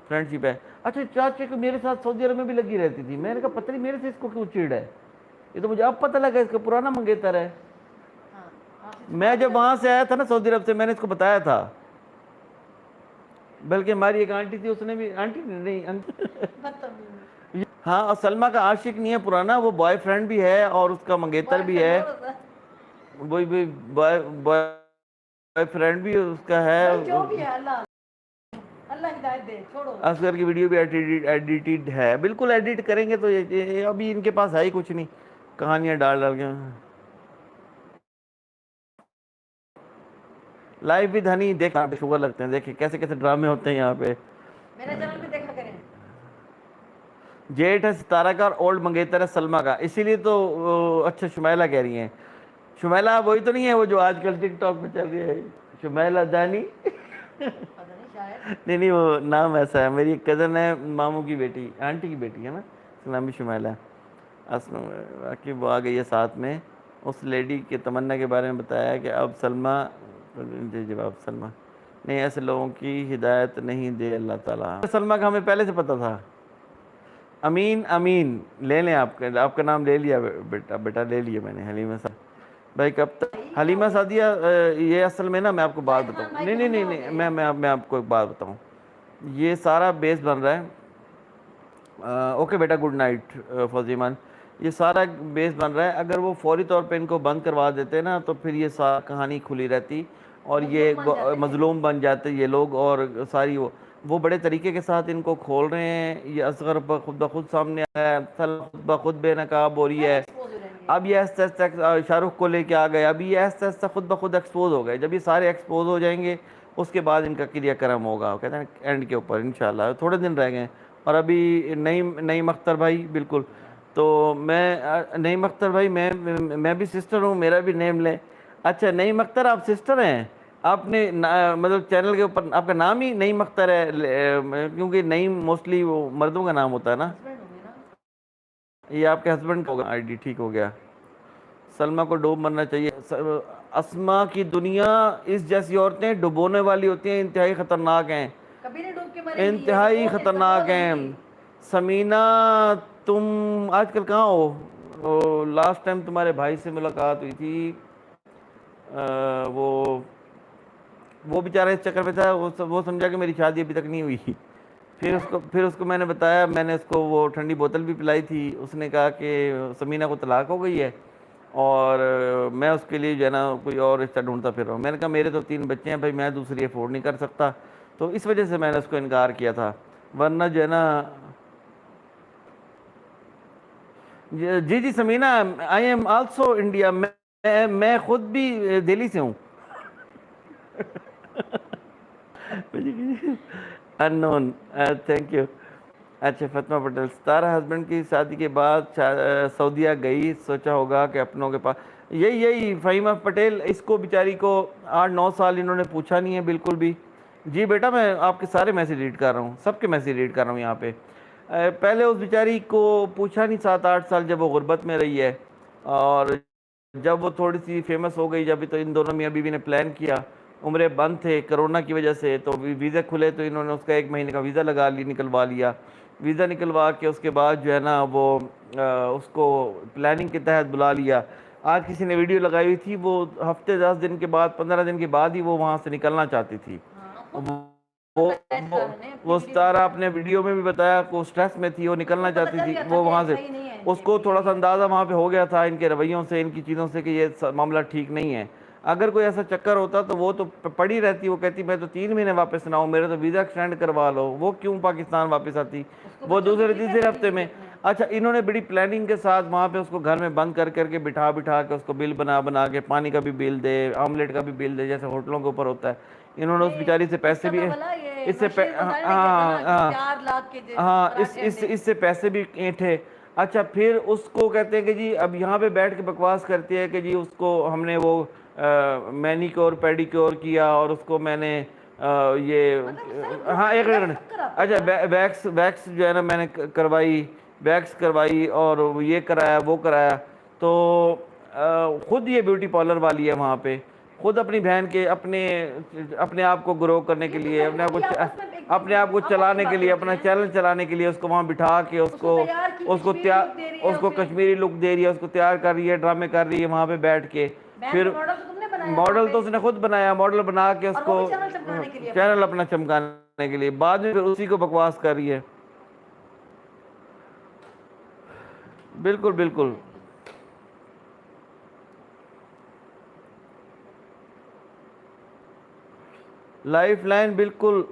फ्रेंडशिप है। अच्छा, चाचे को मेरे साथ सऊदी अरब में भी लगी रहती थी, मैंने कहा पता नहीं मेरे से इसको क्यों चिढ़ है, ये तो मुझे अब पता लगा इसका पुराना मंगेतर है। मैं जब वहां से आया था ना सऊदी अरब से, मैंने इसको बताया था, बल्कि हमारी एक आंटी थी, उसने भी, आंटी नहीं हाँ, और सलमा का आशिक नहीं है पुराना, वो बॉयफ्रेंड भी है और उसका मंगेतर भी है, वही भी बॉयफ्रेंड भी उसका है। जो भी है, अल्लाह हिदायत दे, छोड़ो। असगर की वीडियो भी एडिटेड है, बिल्कुल एडिट करेंगे तो ये अभी इनके पास है ही कुछ नहीं, कहानियां डाल डाल के। लाइव विद हनी देख, शुगर लगते हैं, देखिए कैसे कैसे ड्रामे होते हैं यहाँ पे, मेरे चैनल पे देखा करें। जेठ है सितारा का और ओल्ड मंगेतर है सलमा का, इसीलिए तो अच्छा शुमैला कह रही हैं, शुमैला वही तो नहीं है वो जो आजकल टिकटॉक पे चल रही है, शुमैला दानी। पता नहीं शायद। नहीं नहीं, वो नाम ऐसा है। मेरी एक कज़न है, मामू की बेटी, आंटी की बेटी है ना, उसका नाम भी शुमैला है। असमा, बाकी वो आ गई है साथ में। उस लेडी के तमन्ना के बारे में बताया कि अब सलमा, जी जवाब सलमा, नहीं ऐसे लोगों की हिदायत नहीं दे अल्लाह ताला। सलमा का हमें पहले से पता था। अमीन, अमीन ले लें, आपका नाम ले लिया बेटा, बेटा ले लिया मैंने। हलीमा सा भाई कब तक, हलीमा सादिया ये असल में ना मैं आपको बात बताऊँ, नहीं नहीं नहीं नहीं, मैं आपको एक बात बताऊँ, ये सारा बेस बन रहा है। ओके बेटा, गुड नाइट फौजीमान। ये सारा बेस बन रहा है, अगर वो फौरी तौर पे इनको बंद करवा देते ना तो फिर ये सारा कहानी खुली रहती और ये मजलूम बन जाते ये लोग। और सारी वो बड़े तरीके के साथ इनको खोल रहे हैं। ये असगर खुद ब खुद सामने आया है, खुद ब खुद बेनकाब हो रही है। अब ये आहिस्ता आहिस्ता शाहरुख को लेके आ गए, अभी ये आहिस्ता आहिस्ता खुद ब खुद एक्सपोज हो गए। जब ये सारे एक्सपोज हो जाएंगे उसके बाद इनका क्रियाक्रम होगा, कहते हैं एंड के ऊपर इंशाल्लाह। थोड़े दिन रह गए और अभी नईम अख्तर भाई, बिल्कुल। तो मैं नईम अख्तर भाई, मैं भी सिस्टर हूँ, मेरा भी नेम लें। अच्छा नईम अख्तर, आप सिस्टर हैं? आपने मतलब चैनल के ऊपर आपका नाम ही नईम अख्तर है, क्योंकि नईम मोस्टली वो मर्दों का नाम होता है ना। ये आपके हस्बैंड का होगा आईडी, ठीक हो गया। सलमा को डूब मरना चाहिए। अस्मा की दुनिया, इस जैसी औरतें डुबोने वाली होती हैं, इंतहाई ख़तरनाक हैं, कभी नहीं डूब के मरेंगी, इंतहाई ख़तरनाक हैं। समीना तुम आजकल कहाँ हो? लास्ट टाइम तुम्हारे भाई से मुलाकात हुई थी, वो बेचारा इस चक्कर में था, वो समझा कि मेरी शादी अभी तक नहीं हुई। फिर उसको मैंने बताया, मैंने उसको वो ठंडी बोतल भी पिलाई थी। उसने कहा कि समीना को तलाक हो गई है और मैं उसके लिए जो है ना कोई और रिश्ता ढूंढता फिर रहा हूँ। मैंने कहा मेरे तो 3 बच्चे हैं भाई, मैं दूसरी अफोर्ड नहीं कर सकता। तो इस वजह से मैंने उसको इनकार किया था, वरना जो है ना। जी जी Sameena, I am also India, मैं खुद भी दिल्ली से हूँ। Unknown, thank you. अच्छा फातिमा पटेल, सितारा हस्बैंड की शादी के बाद सऊदीया गई, सोचा होगा कि अपनों के पास। यही फ़हीमा पटेल, इसको बेचारी को 8-9 साल इन्होंने पूछा नहीं है बिल्कुल भी। जी बेटा, मैं आपके सारे मैसेज रीड कर रहा हूँ, सबके मैसेज रीड कर रहा हूँ यहाँ पे। पहले उस बेचारी को पूछा नहीं 7-8 साल जब वो गुर्बत में रही है, और जब वो थोड़ी सी फेमस हो गई, जब तो इन दोनों मियाँ बीवी ने प्लान किया, उम्रे बंद थे कोरोना की वजह से, तो वीज़ा खुले तो इन्होंने उसका 1 महीने का वीज़ा निकलवा लिया। वीज़ा निकलवा के उसके बाद जो है ना वो उसको प्लानिंग के तहत बुला लिया। आज किसी ने वीडियो लगाई हुई थी, वो हफ्ते 10 दिन के बाद, 15 दिन के बाद ही वो वहाँ से निकलना चाहती थी। वो सितारा अपने वीडियो में भी बताया, वो स्ट्रेस में थी, वो निकलना चाहती थी वो वहाँ से। उसको थोड़ा सा अंदाज़ा वहाँ पे हो गया था इनके रवैयों से, इनकी चीज़ों से, कि ये मामला ठीक नहीं है। अगर कोई ऐसा चक्कर होता तो वो तो पड़ी रहती, वो कहती मैं तो 3 महीने वापस ना आऊँ, मेरे तो वीज़ा एक्सटेंड करवा लो। वो क्यों पाकिस्तान वापस आती, वो दूसरे तीसरे हफ्ते में। अच्छा, इन्होंने बड़ी प्लानिंग के साथ वहाँ पे उसको घर में बंद करके बिठा के उसको बिल बना के, पानी का भी बिल दे, ऑमलेट का भी बिल दे, जैसे होटलों के ऊपर होता है। इन्होंने उस बेचारी से पैसे भी, इससे हाँ इससे पैसे भी ऐंठे। अच्छा, फिर उसको कहते हैं कि जी अब यहाँ पे बैठ के बकवास करती है कि जी उसको हमने वो मैनीक्योर पेडिक्योर किया और उसको मैंने हाँ एक मिनट, अच्छा वैक्स जो है ना मैंने करवाई, वैक्स करवाई और ये कराया वो कराया। तो खुद ये ब्यूटी पार्लर वाली है वहाँ पे, खुद अपनी बहन के अपने आप को ग्रो करने के लिए, अपने आप को चलाने के लिए, अपना चैनल चलाने के लिए उसको वहाँ बिठा के उसको कश्मीरी लुक दे रही है, उसको तैयार कर रही है, ड्रामे कर रही है वहाँ पे बैठ के। फिर मॉडल तो उसने खुद बनाया, मॉडल बना के उसको चैनल अपना चमकाने के लिए, बाद में फिर उसी को बकवास कर रही है। बिल्कुल बिल्कुल। लाइफ लाइन, बिल्कुल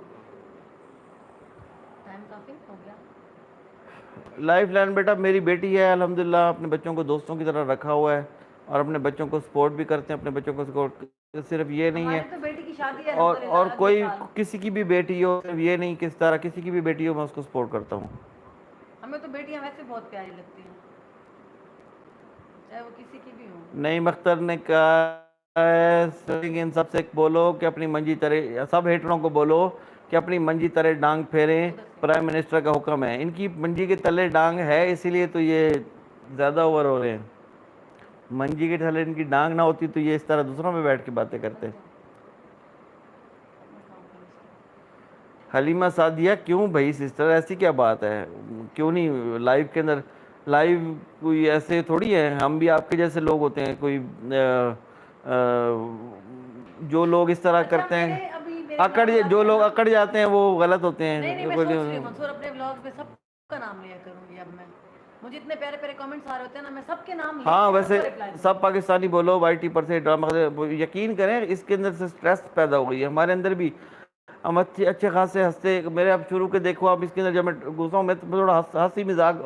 लाइफ लाइन बेटा मेरी बेटी है, अल्हम्दुलिल्लाह अपने बच्चों को दोस्तों की तरह रखा हुआ है और अपने बच्चों को सपोर्ट भी करते हैं, अपने बच्चों को सपोर्ट। सिर्फ ये नहीं है, तो बेटी की शादी है और कोई किसी की भी बेटी हो, सिर्फ ये नहीं, किस तरह किसी की भी बेटी हो मैं उसको सपोर्ट करता हूँ। हमें तो बेटियां वैसे बहुत प्यारी लगती हैं, चाहे वो किसी की भी हो। नईम अख्तर ने कहा इन सबसे बोलो कि अपनी मंजी तरह, सब हेटरों को बोलो कि अपनी मंजी तले डांग फेरें, प्राइम मिनिस्टर का हुक्म है। इनकी मंजी के तले डांग है, इसीलिए तो ये ज़्यादा ओवर हो रहे हैं। मंजी के तले इनकी डांग ना होती तो ये इस तरह दूसरों में बैठ के बातें करते। हलीमा सादिया, क्यों भाई सिस्टर, ऐसी क्या बात है, क्यों नहीं लाइव के अंदर? लाइव कोई ऐसे थोड़ी है, हम भी आपके जैसे लोग होते हैं। कोई जो लोग इस तरह करते हैं अकड़, जो लोग अकड़ जाते हैं वो गलत होते हैं। नहीं, मैं सोच रही हूं मंसूर अपने व्लॉग्स में सबका नाम लिया करूंगी अब मैं। मुझे इतने प्यारे प्यारे कमेंट्स आ रहे होते हैं ना, मैं सबके नाम लिख हाँ, के वैसे सबको reply सब पाकिस्तानी बोलो YT पर से ड्रामा, यकीन करें इसके अंदर से स्ट्रेस पैदा हो गई है हमारे अंदर भी। हम अच्छे अच्छे खासे हंसते, मेरे आप शुरू के देखो आप, इसके अंदर जब मैं घुसा हूँ मैं तो थोड़ा हंसी मजाक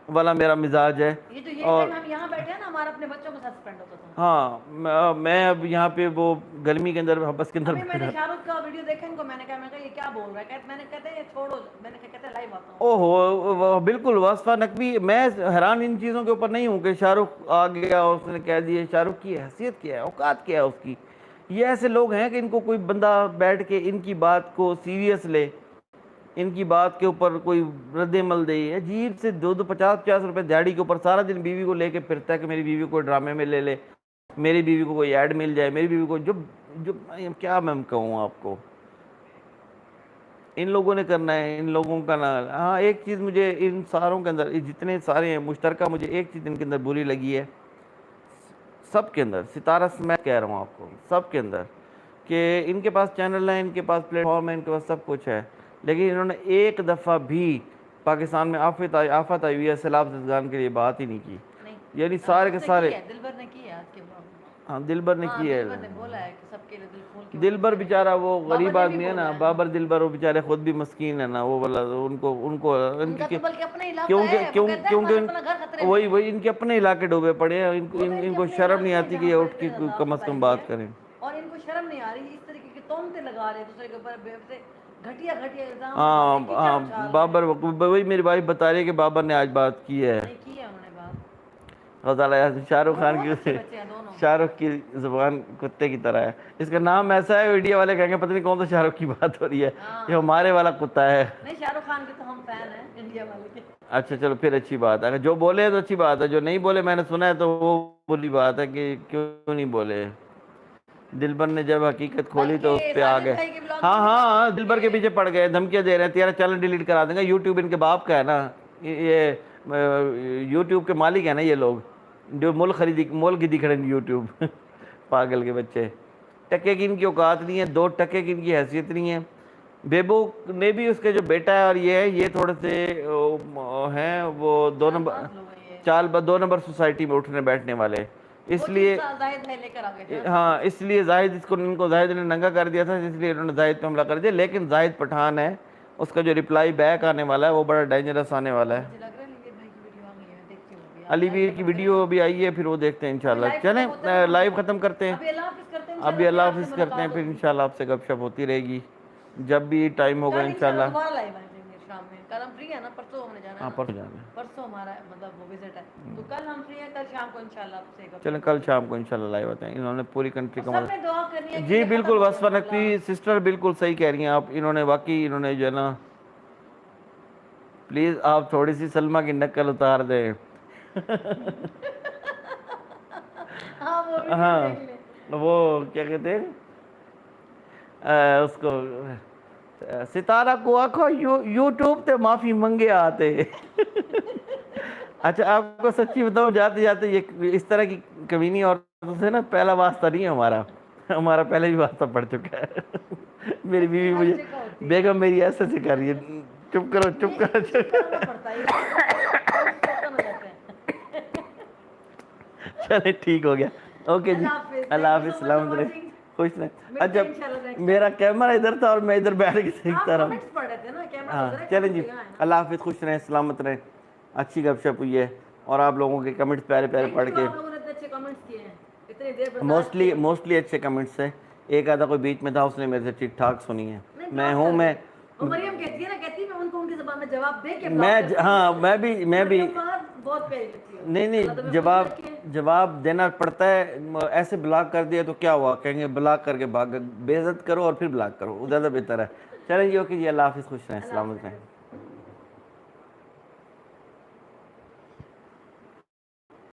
वाला मेरा मिजाज है। ये और हम यहाँ बैठे हैं ना, हमारा अपने बच्चों के साथ स्पेंड होता था। हाँ, मैं अब यहाँ पे वो गर्मी के अंदर बस के अंदर अभी मैंने शाहरुख का वीडियो देखा इनको, मैंने कहा ये क्या बोल रहा है, मैंने कहते हैं ये छोड़ो, मैंने कहा कहते हैं लाइव आता हूँ। ओहो, बिल्कुल वासफा नकवी। मैं हैरान इन चीज़ों के ऊपर नहीं हूँ कि शाहरुख आ गया और उसने कह दिया। शाहरुख की हैसियत क्या है, औकात क्या है उसकी? ये ऐसे लोग हैं कि इनको कोई बंदा बैठ के इनकी बात को सीरियस ले, इनकी बात के ऊपर कोई रद्द-ए-अमल दे। अजीब से 2-2 50-50 रुपए दिहाड़ी के ऊपर सारा दिन बीवी को लेके फिरता है कि मेरी बीवी को ड्रामे में ले ले, मेरी बीवी को कोई ऐड मिल जाए, मेरी बीवी को जो जो क्या मैं कहूँ आपको, इन लोगों ने करना है, इन लोगों का ना। हाँ, एक चीज़ मुझे इन सारों के अंदर, जितने सारे हैं मुश्तरका, मुझे एक चीज़ इनके अंदर बुरी लगी है, सब के अंदर, सितारा मैं कह रहा हूँ आपको, सब के अंदर, कि इनके पास चैनल है, इनके पास प्लेटफॉर्म है, इनके पास सब कुछ है, लेकिन इन्होंने एक दफ़ा भी पाकिस्तान में आफत आई हुई है सैलाब ज़दगान के लिए बात ही नहीं की। यानी सारे के सारे दिलबर ने की है आज के ब्लॉग में। हाँ, दिलबर ने की है। दिलबर ने बोला है कि सबके लिए दिल खोल के। दिलबर बेचारा वो गरीब आदमी है ना, बोला है। बाबर दिलबर, वो बेचारे खुद भी मस्कीन है ना, वो वाला उनको उनको उनका तो बल्कि अपना इलाका क्योंकि है, वो क्यों कहता है क्योंकि हमारा अपना घर खतरे में वही है। वही इनके अपने इलाके डूबे पड़े हैं। इनको वो तो इनको इनके शर्म अपने नहीं आती कि ये जहाँ उठ के पर इतने कम से कम ज़्यादा बात है, करें। और इनको शर्म नहीं आ रही, इस तरीके की तोहमतें लगा रहे हैं दूसरे के ऊपर, बेवजह घटिया घटिया इल्जाम लगा रहे हैं, कीचड़ हाँ, उछाल रहे बाबर, हैं। वही मेरी वाइफ बता रही है कि बाबर ने आज बात की है। नहीं की है उन्होंने बात। शाहरुख खान बहुत अच्छे की, बच्चे हैं दोनों। शाहरुख की जुबान कुत्ते की तरह है। इसका नाम ऐसा है, मीडिया वाले कहेंगे पता नहीं कौन सा शाहरुख की बात हो रही है, ये हमारे वाला कुत्ता है। नहीं, शाहरुख खान के तो हम फैन हैं, इंडिया वाले के। अच्छा चलो, फिर अच्छी बात है। अगर जो बोले तो अच्छी बात है, जो नहीं बोले मैंने सुना है तो वो बुरी बात है कि क्यों नहीं बोले। दिलबर ने जब हकीकत खोली तो उस पे आ गए। हाँ हाँ, दिलबर के पीछे पड़ गए, धमकियाँ दे रहे हैं, तेरा चैनल डिलीट करा देंगे। यूट्यूब इनके बाप का है ना, ये यूट्यूब के मालिक है ना ये लोग, जो मोल की दिख रहे हैं यूट्यूब पागल के बच्चे, टके की इनकी औकात नहीं है, 2 टके की इनकी हैसियत नहीं है। बेबो ने भी, उसके जो बेटा है और ये थोड़े से हैं, वो 2 नंबर 2 नंबर सोसाइटी में उठने बैठने वाले, इसलिए हाँ, इसलिए जाहिद इनको जाहिद ने नंगा कर दिया था, इसलिए इन्होंने जाहिद पे हमला कर दिया। लेकिन जाहिद पठान है, उसका जो रिप्लाई बैक आने वाला है वो बड़ा डेंजरस आने वाला है। अलीवीर की वीडियो अभी आई है, फिर वो देखते हैं इंशाल्लाह। चलें लाइव ख़त्म करते हैं, अभी अल्लाह हाफिज़ करते हैं, फिर इंशाल्लाह आपसे गपशप होती रहेगी जब भी टाइम होगा इंशाल्लाह। कल हम फ्री है ना, परसों हमने जाना है। हाँ, परसों जाना है, परसों हमारा मतलब वो विजिट है, तो कल हम फ्री हैं, कल शाम को इंशाल्लाह आपसे। चलें कल शाम को इंशाल्लाह लाइव आते हैं। इन्होंने पूरी कंट्री का सबने दुआ करनी है। जी बिल्कुल, वसफा नकवी सिस्टर बिल्कुल सही कह रही हैं आप। इन्होंने वाकई, इन्होंने जो है ना, प्लीज़ आप थोड़ी सी सलमा की नकल उतार दें। हाँ, वो क्या कहते हैं उसको, सितारा को आखो यूट्यूब पे माफ़ी मंगे आते। अच्छा, आपको सच्ची बताऊं, जाते जाते ये इस तरह की कमीनी औरतों से ना पहला वास्ता नहीं है हमारा पहले भी वास्ता पड़ चुका है। मेरी बीवी मुझे, बेगम मेरी ऐसे से कर रही है, चुप करो चुप करो चुप चले ठीक हो गया, ओके जी, अल्लाह हाफिज़, सलाम अलैकुम, खुश रहें। अच्छा, मेरा कैमरा इधर था और मैं इधर बैठ के देखता रहा। हाँ चलें जी, अल्लाह हाफिज़, खुश रहें, सलामत रहें। अच्छी गपशप हुई है और आप लोगों के कमेंट्स प्यारे प्यारे पढ़ के, मोस्टली अच्छे कमेंट्स हैं। एक आधा कोई बीच में था, उसने मेरे से ठीक ठाक सुनी है। मैं मरियम कहती है ना, कहती है मैं उनको उनकी ज़बान में जवाब दे के मैं भी बहुत प्यारी लगती है। नहीं जवाब देना पड़ता है। ऐसे ब्लॉक कर दिया तो क्या हुआ, कहेंगे ब्लॉक करके भाग, बेइज्जत करो और फिर ब्लॉक करो, वो ज़्यादा बेहतर है। चलें जी, ओके जी, अल्लाह हाफिज़, खुश रहें, अस्सलाम वालेकुम।